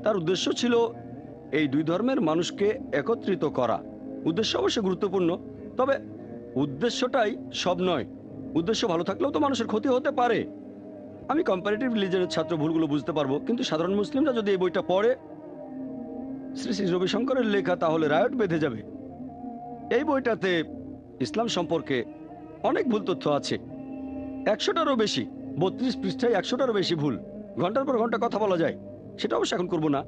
তার উদ্দেশ্য ছিল এই দুই ধর্মের মানুষকে একত্রিত করা। উদ্দেশ্য অবশ্যই গুরুত্বপূর্ণ, তবে উদ্দেশ্যটাই সব নয়। উদ্দেশ্য ভালো থাকলেও তো মানুষের ক্ষতি হতে পারে। আমি কম্পারেটিভ রিলিজনের ছাত্র, ভুলগুলো বুঝতে পারবো, কিন্তু সাধারণ মুসলিমরা যদি এই বইটা পড়ে, শ্রী শ্রী রবিশঙ্করের লেখা, তাহলে রায়ট বেঁধে যাবে। এই বইটাতে ইসলাম সম্পর্কে অনেক ভুল তথ্য আছে, 100টারও বেশি। 32 পৃষ্ঠায় 100টারও বেশি ভুল। ঘন্টার পর ঘন্টা কথা বলা যায়, সেটা অবশ্য এখন করবো না।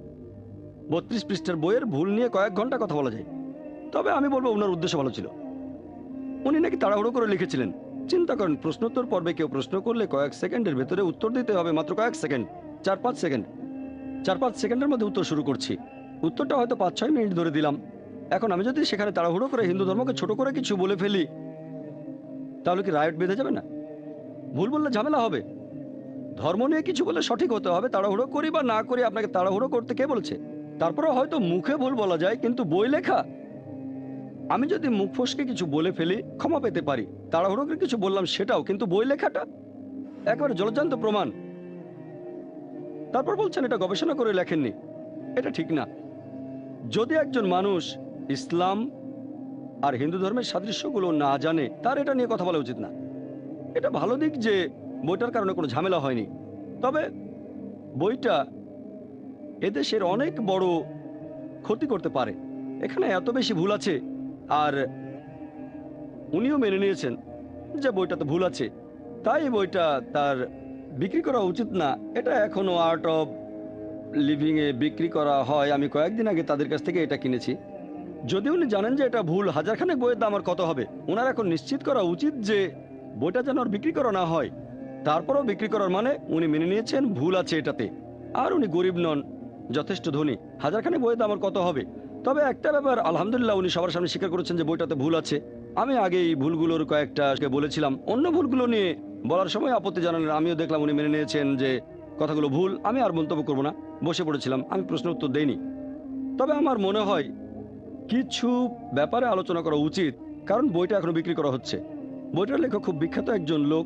32 পৃষ্ঠার বইয়ের ভুল নিয়ে কয়েক ঘন্টা কথা বলা যায়। তবে আমি বলবো ওনার উদ্দেশ্য ভালো ছিল। উনি নাকি তাড়াহুড়ো করে লিখেছিলেন। চিন্তা করেন, প্রশ্নোত্তর পর্বে কেউ প্রশ্ন করলে কয়েক সেকেন্ডের ভেতরে উত্তর দিতে হবে, মাত্র কয়েক সেকেন্ড, 4-5 সেকেন্ড। 4-5 সেকেন্ডের মধ্যে উত্তর শুরু করছি, উত্তরটা হয়তো 5-6 মিনিট ধরে দিলাম। এখন আমি যদি সেখানে তাড়াহুড়ো করে হিন্দু ধর্মকে ছোট করে কিছু বলে ফেলি, তাহলে কি রায়ট বেঁধে যাবে না? ভুল বললে ঝামেলা হবে। ধর্ম নিয়ে কিছু বলে সঠিক হতে হবে। তাড়াহুড়ো করি বা না করি, আপনাকে তাড়াহুড়ো করতে কে বলেছে? তারপরে হয়তো মুখে ভুল বলা যায়, কিন্তু বই লেখা, আমি যদি মুখ ফসকে কিছু বলে ফেলি ক্ষমা পেতে পারি, তাড়াহুড়ো করে কিছু বললাম সেটাও, কিন্তু বই লেখাটা একেবারে জলজান্ত প্রমাণ। তারপর বলছেন এটা গবেষণা করে লেখেননি, এটা ঠিক না। যদি একজন মানুষ ইসলাম আর হিন্দু ধর্মের সাদৃশ্যগুলো না জানে, তার এটা নিয়ে কথা বলা উচিত না। এটা ভালো দিক যে বইটার কারণে কোনো ঝামেলা হয়নি, তবে বইটা এদেশের অনেক বড় ক্ষতি করতে পারে। এখানে এত বেশি ভুল আছে, আর উনিও মেনে নিয়েছেন যে বইটাতে ভুল আছে, তাই এই বইটা তার বিক্রি করা উচিত না। এটা এখনো আর্ট অফ লিভিংয়ে বিক্রি করা হয়। আমি কয়েকদিন আগে তাদের কাছ থেকে এটা কিনেছি। যদি উনি জানেন যে এটা ভুল, হাজারখানেক বইয়ের দাম আর কত হবে? ওনার এখন নিশ্চিত করা উচিত যে বইটা যেন আর বিক্রি করা না হয়। তারপরেও বিক্রি করার মানে উনি মেনে নিয়েছেন ভুল আছে এটাতে। আর উনি গরিব নন, যথেষ্ট ধনী। হাজারখানেক বইয়ের দাম আর কত হবে? তবে একটা ব্যাপার, আলহামদুলিল্লাহ, উনি সবার সামনে স্বীকার করেছেন যে বইটাতে ভুল আছে। আমি আগে এই ভুলগুলোর কয়েকটা বলেছিলাম, অন্য ভুলগুলো নিয়ে বলার সময় আপত্তি জানালেন। আমিও দেখলাম উনি মেনে নিয়েছেন যে কথাগুলো ভুল। আমি আর মন্তব্য করবো না, বসে পড়েছিলাম, আমি প্রশ্নের উত্তর দেইনি। তবে আমার মনে হয় কিছু ব্যাপারে আলোচনা করা উচিত, কারণ বইটা এখনো বিক্রি করা হচ্ছে। বইটার লেখক খুব বিখ্যাত একজন লোক,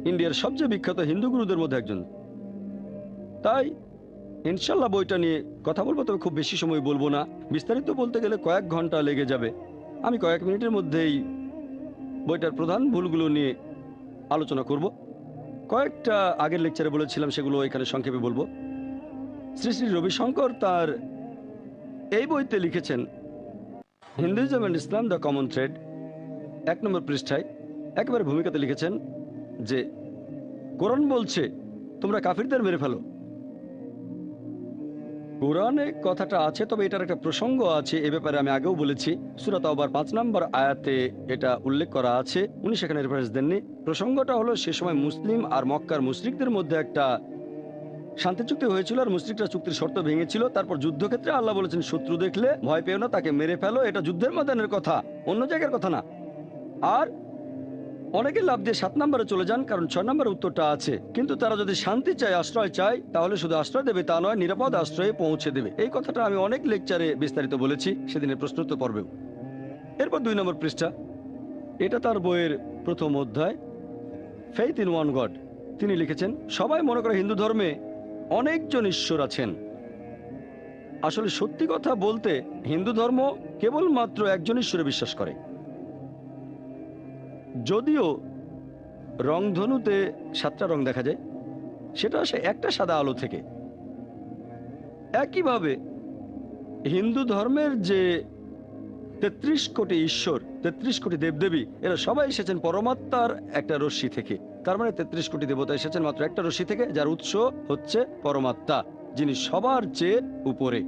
ইন্ডিয়ার সবচেয়ে বিখ্যাত হিন্দু গুরুদের মধ্যে একজন। তাই ইনশাল্লাহ বইটা নিয়ে কথা বলবো, তবে খুব বেশি সময় বলবো না। বিস্তারিত বলতে গেলে কয়েক ঘন্টা লেগে যাবে। আমি কয়েক মিনিটের মধ্যেই বইটার প্রধান ভুলগুলো নিয়ে আলোচনা করব। কয়েকটা আগের লেকচারে বলেছিলাম, সেগুলো এখানে সংক্ষেপে বলবো। শ্রী শ্রী রবিশঙ্কর তার এই বইতে লিখেছেন, Hinduism and Islam the common thread, 1 নম্বর পৃষ্ঠায় একেবারে ভূমিকাতে লিখেছেন যে কোরআন বলছে তোমরা কাফিরদের মেরে ফেলো। কোরআনে কথাটা আছে, তবে এটার একটা প্রসঙ্গ আছে। এ ব্যাপারে আমি আগেও বলেছি, সূরা তাওবার 5 নম্বর আয়াতে এটা উল্লেখ করা আছে। উনি সেখানে রেফারেন্স দেননি। প্রসঙ্গটা হলো সে সময় মুসলিম আর মক্কার মুশরিকদের মধ্যে একটা শান্তি চুক্তি হয়েছিল, আর মুশরিকরা চুক্তির শর্ত ভেঙেছিল। তারপর যুদ্ধক্ষেত্রে আল্লাহ বলেছেন শত্রু দেখলে ভয় পেও না, তাকে মেরে ফেলো। এটা যুদ্ধের ময়দানের কথা, অন্য জায়গার কথা না। আর অনেকে লাভ দিয়ে 7 নম্বরে চলে যান, কারণ 6 নম্বরের উত্তরটা আছে। কিন্তু তারা যদি শান্তি চায়, আশ্রয় চায়, তাহলে শুধু আশ্রয় দেবে তা নয়, নিরাপদ আশ্রয়ে পৌঁছে দেবে। এই কথাটা আমি অনেক লেকচারে বিস্তারিত বলেছি, সেদিনের প্রশ্নোত্তর পর্বেও। এরপর 2 নম্বর পৃষ্ঠা, এটা তার বইয়ের প্রথম অধ্যায়, ফেইথ ইন ওয়ান গড। তিনি লিখেছেন, সবাই মনে করে হিন্দু ধর্মে অনেকজন ঈশ্বর আছেন। আসলে সত্যি কথা বলতে হিন্দু ধর্ম কেবলমাত্র একজন ঈশ্বরে বিশ্বাস করে। যদিও রংধনুতে 7টা রং দেখা যায়, সেটা আসে একটা সাদা আলো থেকে। একইভাবে হিন্দু ধর্মের যে 33 কোটি ঈশ্বর, 33 কোটি দেবদেবী, এরা সবাই এসেছেন পরমাত্মার একটা রশ্মি থেকে। তার মানে 33 কোটি দেবতা এসেছেন মাত্র একটা রশ্মি থেকে, যার উৎস হচ্ছে পরমাত্মা, যিনি সবার চেয়ে উপরে।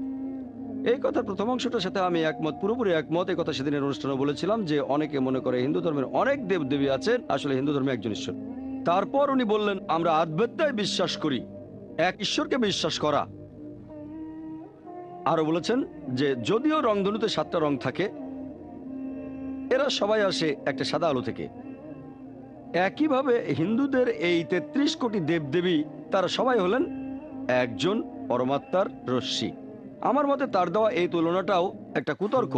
এই কথার প্রথম অংশটার সাথে আমি একমত, পুরোপুরি একমত। এই কথা সেদিনের অনুষ্ঠানে বলেছিলাম যে অনেকে মনে করে হিন্দু ধর্মের অনেক দেবদেবী আছেন, আসলে হিন্দু ধর্মে একজন ঈশ্বর। তারপর উনি বললেন, আমরা আদ্বৈতায় বিশ্বাস করি, এক ঈশ্বরকে বিশ্বাস করা। আরো বলেছেন যে যদিও রংধনুতে 7টা রং থাকে, এরা সবাই আসে একটা সাদা আলো থেকে। একইভাবে হিন্দুদের এই 33 কোটি দেবদেবী, তারা সবাই হলেন একজন পরমাত্মার রশ্মি। আমার মতে তার দেওয়া এই তুলনাটাও একটা কুতর্ক,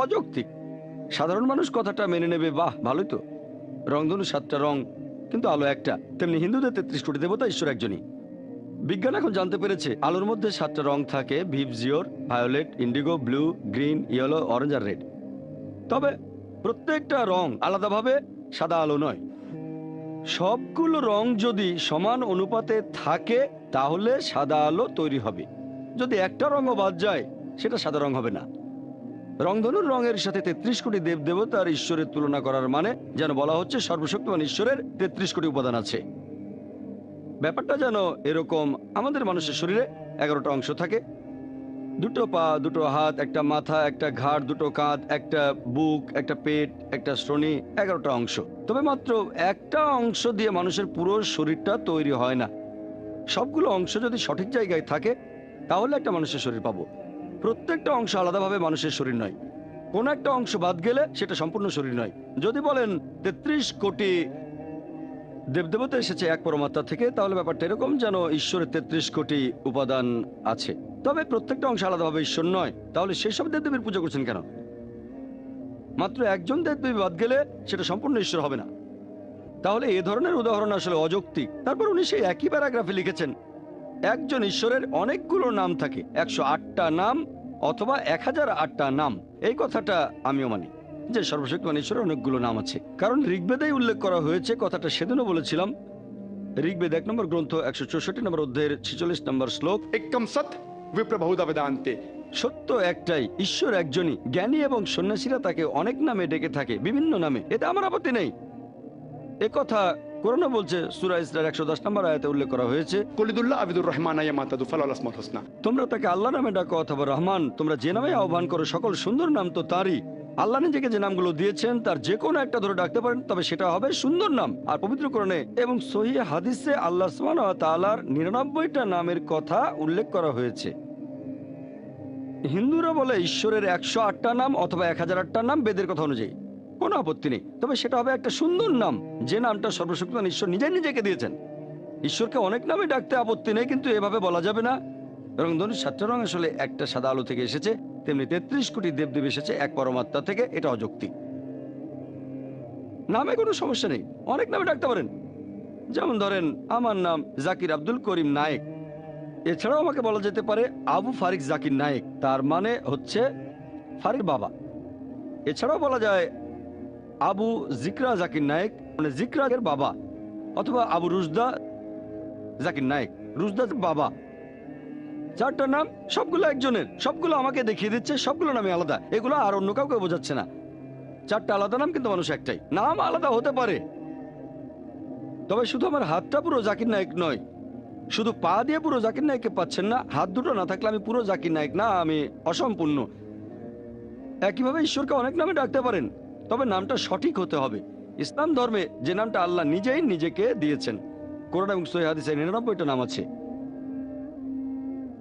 অযৌক্তিক। সাধারণ মানুষ কথাটা মেনে নেবে, বাহ ভালোই তো, রংধনু 7টা রং, কিন্তু আলো একটা। তেমনি হিন্দুদের 33 কোটি দেবতা, ঈশ্বর একজনই। বিজ্ঞান এখন জানতে পেরেছে আলোর মধ্যে 7টা রং থাকে: VIBGYOR, violet, indigo, blue, green, yellow, orange আর রেড। তবে প্রত্যেকটা রং আলাদাভাবে সাদা আলো নয়। সবগুলো রং যদি সমান অনুপাতে থাকে তাহলে সাদা আলো তৈরি হবে। যদি একটা রঙও বাদ যায় সেটা সাদা রং হবে না। রংধনুর রঙের সাথে 33 কোটি দেবদেবতার ঈশ্বরের তুলনা করার মানে যেন বলা হচ্ছে সর্বশক্তিমান ঈশ্বরের 33 কোটি উপাদান আছে। ব্যাপারটা যেন এরকম, আমাদের মানুষের শরীরে 11টা অংশ থাকে: 2টো পা, 2টো হাত, একটা মাথা, একটা ঘাড়, 2টো কাঁধ, একটা বুক, একটা পেট, একটা শ্রোণী, 11টা অংশ। তবে মাত্র একটা অংশ দিয়ে মানুষের পুরো শরীরটা তৈরি হয় না। সবগুলো অংশ যদি সঠিক জায়গায় থাকে তাহলে একটা মানুষের শরীর পাবো। প্রত্যেকটা অংশ আলাদাভাবে মানুষের শরীর নয়। কোন একটা অংশ বাদ গেলে সেটা সম্পূর্ণ শরীর নয়। যদি বলেন 33 কোটি দেবদেবতা এসেছে এক পরমাত্মা থেকে, তাহলে ব্যাপারটা এরকম যেন ঈশ্বরের 33 কোটি উপাদান আছে। তবে প্রত্যেকটা অংশ আলাদাভাবে ঈশ্বর নয়। তাহলে সেই সব দেবদেবীর পূজা করছেন কেন? মাত্র একজন দেবদেবী বাদ গেলে সেটা সম্পূর্ণ ঈশ্বর হবে না। তাহলে এ ধরনের উদাহরণ আসলে অযৌক্তিক। তারপর উনি সেই একই প্যারাগ্রাফে লিখেছেন, একজন ঈশ্বরের অনেকগুলো নাম থাকে, 108টা নাম অথবা 1008টা নাম। এই কথাটা আমিও মানি যে সর্বশক্তিমান ঈশ্বরের অনেকগুলো নাম আছে, কারণ ঋগ্বেদেই উল্লেখ করা হয়েছে। কথাটা সেদিনও বলেছিলাম। ঋগ্বেদ 1 নম্বর গ্রন্থ 164 নম্বর অধ্যায়ের 46 নম্বর শ্লোক, एकम सत विप्र बहुधा वेदांते। সত্য একটাই, ঈশ্বর একজনই। জ্ঞানী এবং সন্ন্যাসীরা তাকে অনেক নামে ডেকে থাকে, বিভিন্ন নামে। এতে আমার আপত্তি নেই। একথা কোরআনে বলছে, সূরা ইসরার 110 নম্বর আয়াতে উল্লেখ করা হয়েছে, কুলিদুল্লাহ আবিদুর রহমান ইয়ামাতাদু ফালাল আসমাউল হুসনা। তোমরা তাকে আল্লাহ নামে ডাকো অথবা রহমান, তোমরা যে নামে আহ্বান করো সকল সুন্দর নাম তো তারই। আল্লাহ নিজেকে যে নামগুলো দিয়েছেন তার যে কোনো একটা ধরে ডাকতে পারেন, তবে সেটা হবে সুন্দর নাম। আর পবিত্র কোরআনে এবং সহিহ হাদিসে আল্লাহ সুবহানাহু ওয়া তাআলার 99টা নামের কথা উল্লেখ করা হয়েছে। হিন্দুরা বলে ঈশ্বরের 108টা নাম অথবা 1008টা নাম বেদের কথা অনুযায়ী, কোনো আপত্তি নেই। তবে সেটা হবে একটা সুন্দর নাম, যে নামটা সর্বশক্তিমান ঈশ্বর নিজেই নিজেকে দিয়েছেন। ঈশ্বরকে অনেক নামে ডাকতে আপত্তি নেই, কিন্তু এভাবে বলা যাবে না। রংধনুর 7টা রং আসলে একটা সাদা আলো থেকে এসেছে, তেমনি 33 কোটি দেবদেবী এসেছে এক পরমাত্মা থেকে। এটা অযৌক্তিক। নামে কোনো সমস্যা নেই, অনেক নামে ডাকতে পারেন। যেমন ধরেন, আমার নাম জাকির আব্দুল করিম নায়েক, এছাড়াও আমাকে বলা যেতে পারে আবু ফারিক জাকির নায়েক, তার মানে হচ্ছে ফারিক বাবা। এছাড়াও বলা যায় আবু জিকরা জাকির নায়েক, মানে জিকরাগের বাবা, অথবা আবু রুজদা জাকির নায়েক, রুজদার বাবা। 4টা নাম, সবগুলো একজনের, সবগুলো আমাকে দেখিয়ে দিচ্ছে, সবগুলো নামে আলাদা। এগুলো আর অন্য কাউকে বোঝাচ্ছে না। 4টা আলাদা নাম, কিন্তু মানুষ একটাই। নাম আলাদা হতে পারে, তবে শুধু আমার হাতটা পুরো জাকির নায়েক নয়। শুধু পা দিয়ে পুরো জাকির নায়েককে পাচ্ছেন না, হাত দুটো না থাকলে আমি পুরো জাকির নায়েক না, আমি অসম্পূর্ণ। একইভাবে ঈশ্বরকে অনেক নামে ডাকতে পারেন, তবে নামটা সঠিক হতে হবে। ইসলাম ধর্মে যে নামটা আল্লাহ নিজেই নিজেকে দিয়েছেন, কোরআন এবং সহিহ হাদিসে 99টা নাম আছে।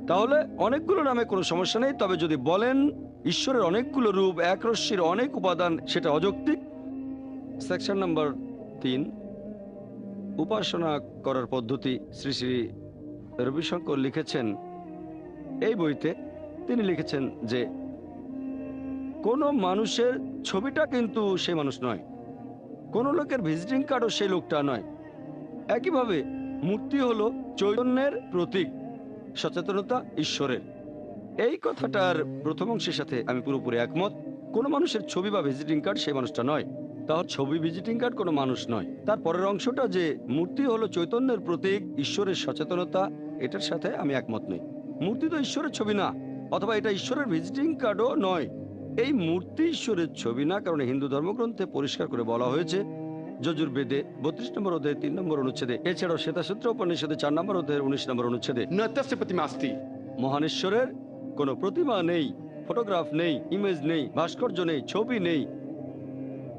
তাহলে অনেকগুলো নামে কোনো সমস্যা নেই। তবে যদি বলেন ঈশ্বরের অনেকগুলো রূপ, এক রশ্মির অনেক উপাদান, সেটা অযৌক্তিক। সেকশন নাম্বার 3, উপাসনা করার পদ্ধতি। শ্রী শ্রী রবিশঙ্কর লিখেছেন এই বইতে, তিনি লিখেছেন যে কোনো মানুষের ছবিটা কিন্তু সেই মানুষ নয়, কোনো লোকের ভিজিটিং কার্ডও সেই লোকটা নয়। একইভাবে মূর্তি হলো চৈতন্যের প্রতীক, সচেতনতা ঈশ্বরের। এই কথাটার প্রথম অংশের সাথে আমি পুরোপুরি একমত। কোনো মানুষের ছবি বা ভিজিটিং কার্ড সেই মানুষটা নয়। তার ছবি ভিজিটিং কার্ড কোনো মানুষ নয়। তার পরের অংশটা যে মূর্তি হলো চৈতন্যের প্রতীক, ঈশ্বরের সচেতনতা, এটার সাথে আমি একমত নই। মূর্তি তো ঈশ্বরের ছবি না, অথবা এটা ঈশ্বরের ভিজিটিং কার্ডও নয়। এই মূর্তি ঈশ্বরের ছবি না, কারণ হিন্দু ধর্মগ্রন্থে পরিষ্কার করে বলা হয়েছে, যজুর্বেদে 32 নম্বর অধ্যায়ে 3 নম্বর অনুচ্ছেদে, এছাড়াও শ্বেতাসূত্র উপনিষদে 4 নম্বর অধ্যায়ের 19 নম্বর অনুচ্ছেদে, न तस्य प्रतिमास्ति। মহানেশ্বরের কোনো প্রতিমা নেই, ফটোগ্রাফ নেই, ইমেজ নেই, ভাস্কর্য নেই, ছবি নেই,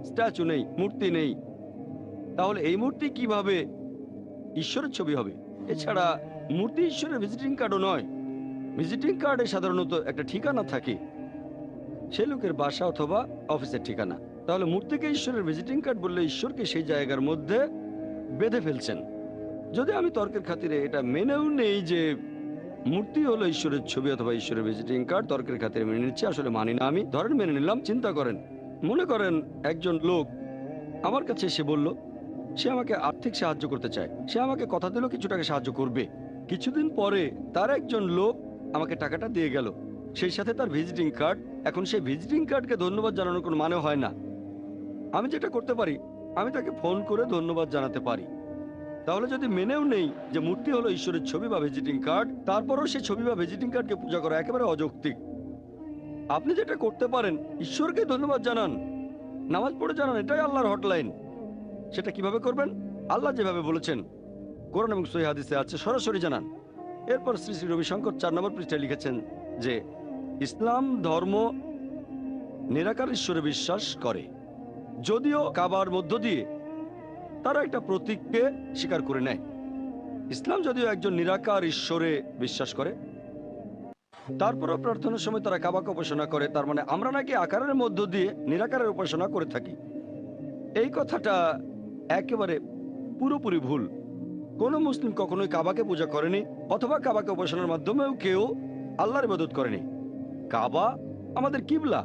স্ট্যাচু নেই, মূর্তি নেই। তাহলে এই মূর্তি কিভাবে ঈশ্বরের ছবি হবে? এছাড়া মূর্তি ঈশ্বরের ভিজিটিং কার্ডও নয়। ভিজিটিং কার্ডে সাধারণত একটা ঠিকানা থাকে, সে লোকের বাসা অথবা অফিসের ঠিকানা। তাহলে মূর্তিকে ঈশ্বরের ভিজিটিং কার্ড বললে ঈশ্বরকে সেই জায়গার মধ্যে বেঁধে ফেলছেন। যদি আমি তর্কের খাতিরে এটা মেনেও নেই যে মূর্তি হলো ঈশ্বরের ছবি অথবা ঈশ্বরের ভিজিটিং কার্ড, তর্কের খাতিরে মেনে নিচ্ছি, আসলে মানি না আমি। ধরেন মেনে নিলাম। চিন্তা করেন, মনে করেন একজন লোক আমার কাছে এসে বলল সে আমাকে আর্থিক সাহায্য করতে চায়। সে আমাকে কথা দিল কিছু টাকা সাহায্য করবে। কিছুদিন পরে তার একজন লোক আমাকে টাকাটা দিয়ে গেল, সেই সাথে তার ভিজিটিং কার্ড। এখন সেই ভিজিটিং কার্ডকে ধন্যবাদ জানানোর কোনো মানে হয় না। আমি যেটা করতে পারি, আমি তাকে ফোন করে ধন্যবাদ জানাতে পারি। তাহলে যদি মেনেও নেই যে মূর্তি হলো ঈশ্বরের ছবি বা ভিজিটিং কার্ড, তারপরেও সেই ছবি বা ভিজিটিং কার্ডকে পূজা করা একেবারে অযৌক্তিক। আপনি যেটা করতে পারেন, ঈশ্বরকে ধন্যবাদ জানান, নামাজ পড়ে জানান, এটাই আল্লাহর হটলাইন। সেটা কিভাবে করবেন? আল্লাহ যেভাবে বলেছেন কোরআন এবং সহিহ হাদিসে আছে, সরাসরি জানান। এরপর শ্রী শ্রী রবিশঙ্কর 4 নম্বর পৃষ্ঠায় লিখেছেন যে ইসলাম ধর্ম নিরাকার ঈশ্বরে বিশ্বাস করে, যদিও কাবার মধ্য দিয়ে তারা একটা প্রতীককে স্বীকার করে নেয়। ইসলাম যদিও একজন নিরাকার ঈশ্বরে বিশ্বাস করে, তারপরও প্রার্থনার সময় তারা কাবাকে উপাসনা করে। তার মানে আমরা নাকি আকারের মধ্য দিয়ে নিরাকারের উপাসনা করে থাকি। এই কথাটা একেবারে পুরোপুরি ভুল। কোনো মুসলিম কখনোই কাবাকে পূজা করেনি, অথবা কাবাকে উপাসনার মাধ্যমেও কেউ আল্লাহর ইবাদত করেনি। কাবা আমাদের কিবলা।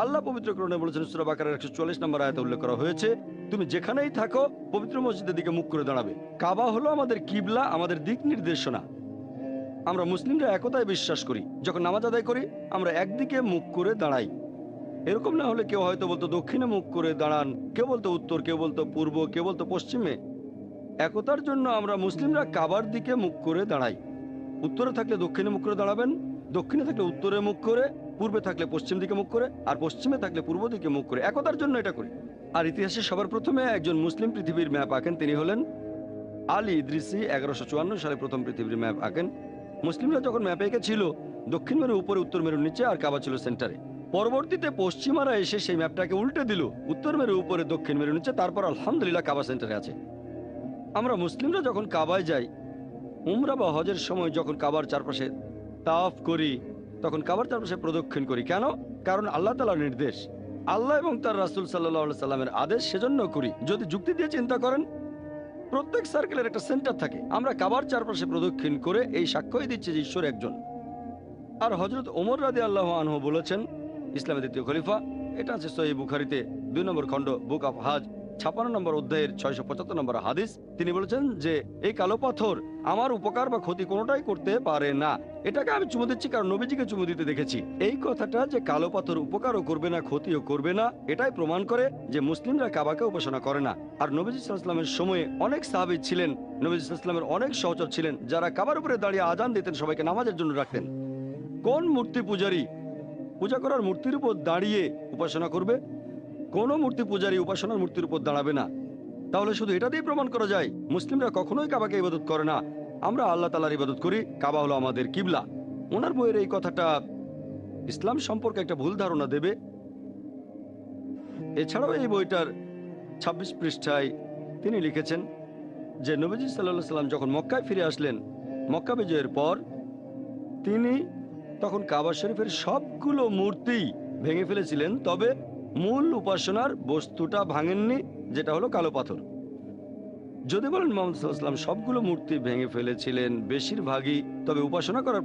আল্লাহ পবিত্র কোরআনে বলেছেন, সূরা বাকারার 144 নম্বর আয়াতে উল্লেখ করা হয়েছে, তুমি যেখানেই থাকো পবিত্র মসজিদের দিকে মুখ করে দাঁড়াবে। কাবা হলো আমাদের কিবলা, আমাদের দিক নির্দেশনা। আমরা মুসলিমরা একতায় বিশ্বাস করি। যখন নামাজ আদায় করি আমরা একদিকে মুখ করে দাঁড়াই। এরকম না হলে কেউ হয়তো বলতো দক্ষিণে মুখ করে দাঁড়ান, কেউ বলতো উত্তর, কেউ বলতো পূর্ব, কেউ বলতো পশ্চিমে। একতার জন্য আমরা মুসলিমরা কাবার দিকে মুখ করে দাঁড়াই। উত্তরে থাকলে দক্ষিণে মুখ করে দাঁড়াবেন, দক্ষিণে থাকলে উত্তরে মুখ করে, পূর্বে থাকলে পশ্চিম দিকে মুখ করে, আর পশ্চিমে থাকলে পূর্ব দিকে মুখ করে। একতার জন্য এটা করি। আর ইতিহাসে সবার প্রথমে একজন মুসলিম পৃথিবীর ম্যাপ আঁকেন, তিনি হলেন আলী ইদ্রিসি। 1154 সালে প্রথম পৃথিবীর ম্যাপ আঁকেন। মুসলিমরা যখন ম্যাপ এঁকেছিল, দক্ষিণ মেরু উপরে, উত্তর মেরুর নিচে, আর কাবা ছিল সেন্টারে। পরবর্তীতে পশ্চিমারা এসে সেই ম্যাপটাকে উল্টে দিল, উত্তর মেরু উপরে, দক্ষিণ মেরু নিচে, তারপর আলহামদুলিল্লাহ কাবা সেন্টারে আছে। আমরা মুসলিমরা যখন কাবায় যাই, উমরা বা হজের সময় যখন কাবার চারপাশে তাওয়াফ করি, তখন কাবার চারপাশে প্রদক্ষিণ করি। কেন? কারণ আল্লাহ তাআলার নির্দেশ, আল্লাহ এবং তার রাসূল সাল্লাল্লাহু আলাইহি সাল্লামের আদেশ, সেজন্য করি। যদি যুক্তি দিয়ে চিন্তা করেন, প্রত্যেক সার্কেলের একটা সেন্টার থাকে। আমরা কাবার চারপাশে প্রদক্ষিণ করে এই সাক্ষ্যই দিচ্ছি যে ঈশ্বর একজন। আর হযরত ওমর রাদিয়াল্লাহু আনহু বলেছেন, ইসলামের দ্বিতীয় খলিফা, এটা আছে সহিহ বুখারীতে 2 নম্বর খণ্ড, বুক অফ হাজ, 56 নম্বর অধ্যায়ের 675 নম্বর হাদিস। তিনি বলেছেন যে এই কালো পাথর আমার উপকার বা ক্ষতি কোনোটাই করতে পারে না। এটাকে আমি চুমু দিচ্ছি কারণ নবীজিকে চুমু দিতে দেখেছি। এই কথাটা যে কালো পাথর উপকারও করবে না, ক্ষতিও করবে না, এটাই প্রমাণ করে যে মুসলিমরা কাবাকে উপাসনা করে না। আর নবীজি সাল্লাল্লাহু আলাইহি ওয়াসাল্লামের সময়ে অনেক সাহাবী ছিলেন, নবীজি সাল্লাল্লাহু আলাইহি ওয়াসাল্লামের অনেক সহচর ছিলেন, যারা কাবার উপরে দাঁড়িয়ে আজান দিতেন, সবাইকে নামাজের জন্য রাখতেন। কোন মূর্তি পূজারী পূজা করার মূর্তির উপর দাঁড়িয়ে উপাসনা করবে? কোন মূর্তি পূজারী উপাসনার মূর্তির উপর দাঁড়াবে না। তাহলে শুধু এটা দিয়ে প্রমাণ করা যায় মুসলিমরা কখনোই কাবাকে ইবাদত করে না। আমরা আল্লাহ তাআলার ইবাদত করি, কাবা হলো আমাদের কিবলা। ওনার বইয়ের এই কথাটা ইসলাম সম্পর্কে একটা ভুল ধারণা দেবে। এছাড়াও এই বইটার 26 পৃষ্ঠায় তিনি লিখেছেন যে নবীজি সাল্লাল্লাহু আলাইহি সাল্লাম যখন মক্কায় ফিরে আসলেন, মক্কা বিজয়ের পর, তিনি তখন কাবা শরীফের সবগুলো মূর্তি ভেঙে ফেলেছিলেন, তবে মূল উপাসনার বস্তুটা ভাঙেননি, যেটা হলো কালো পাথর। যদি বলেন মুহাম্মদ সাল্লাল্লাহু আলাইহি ওয়াসাল্লাম সবগুলো মূর্তি ভেঙে ফেলেছিলেন, বেশিরভাগই, তবে উপাসনা করার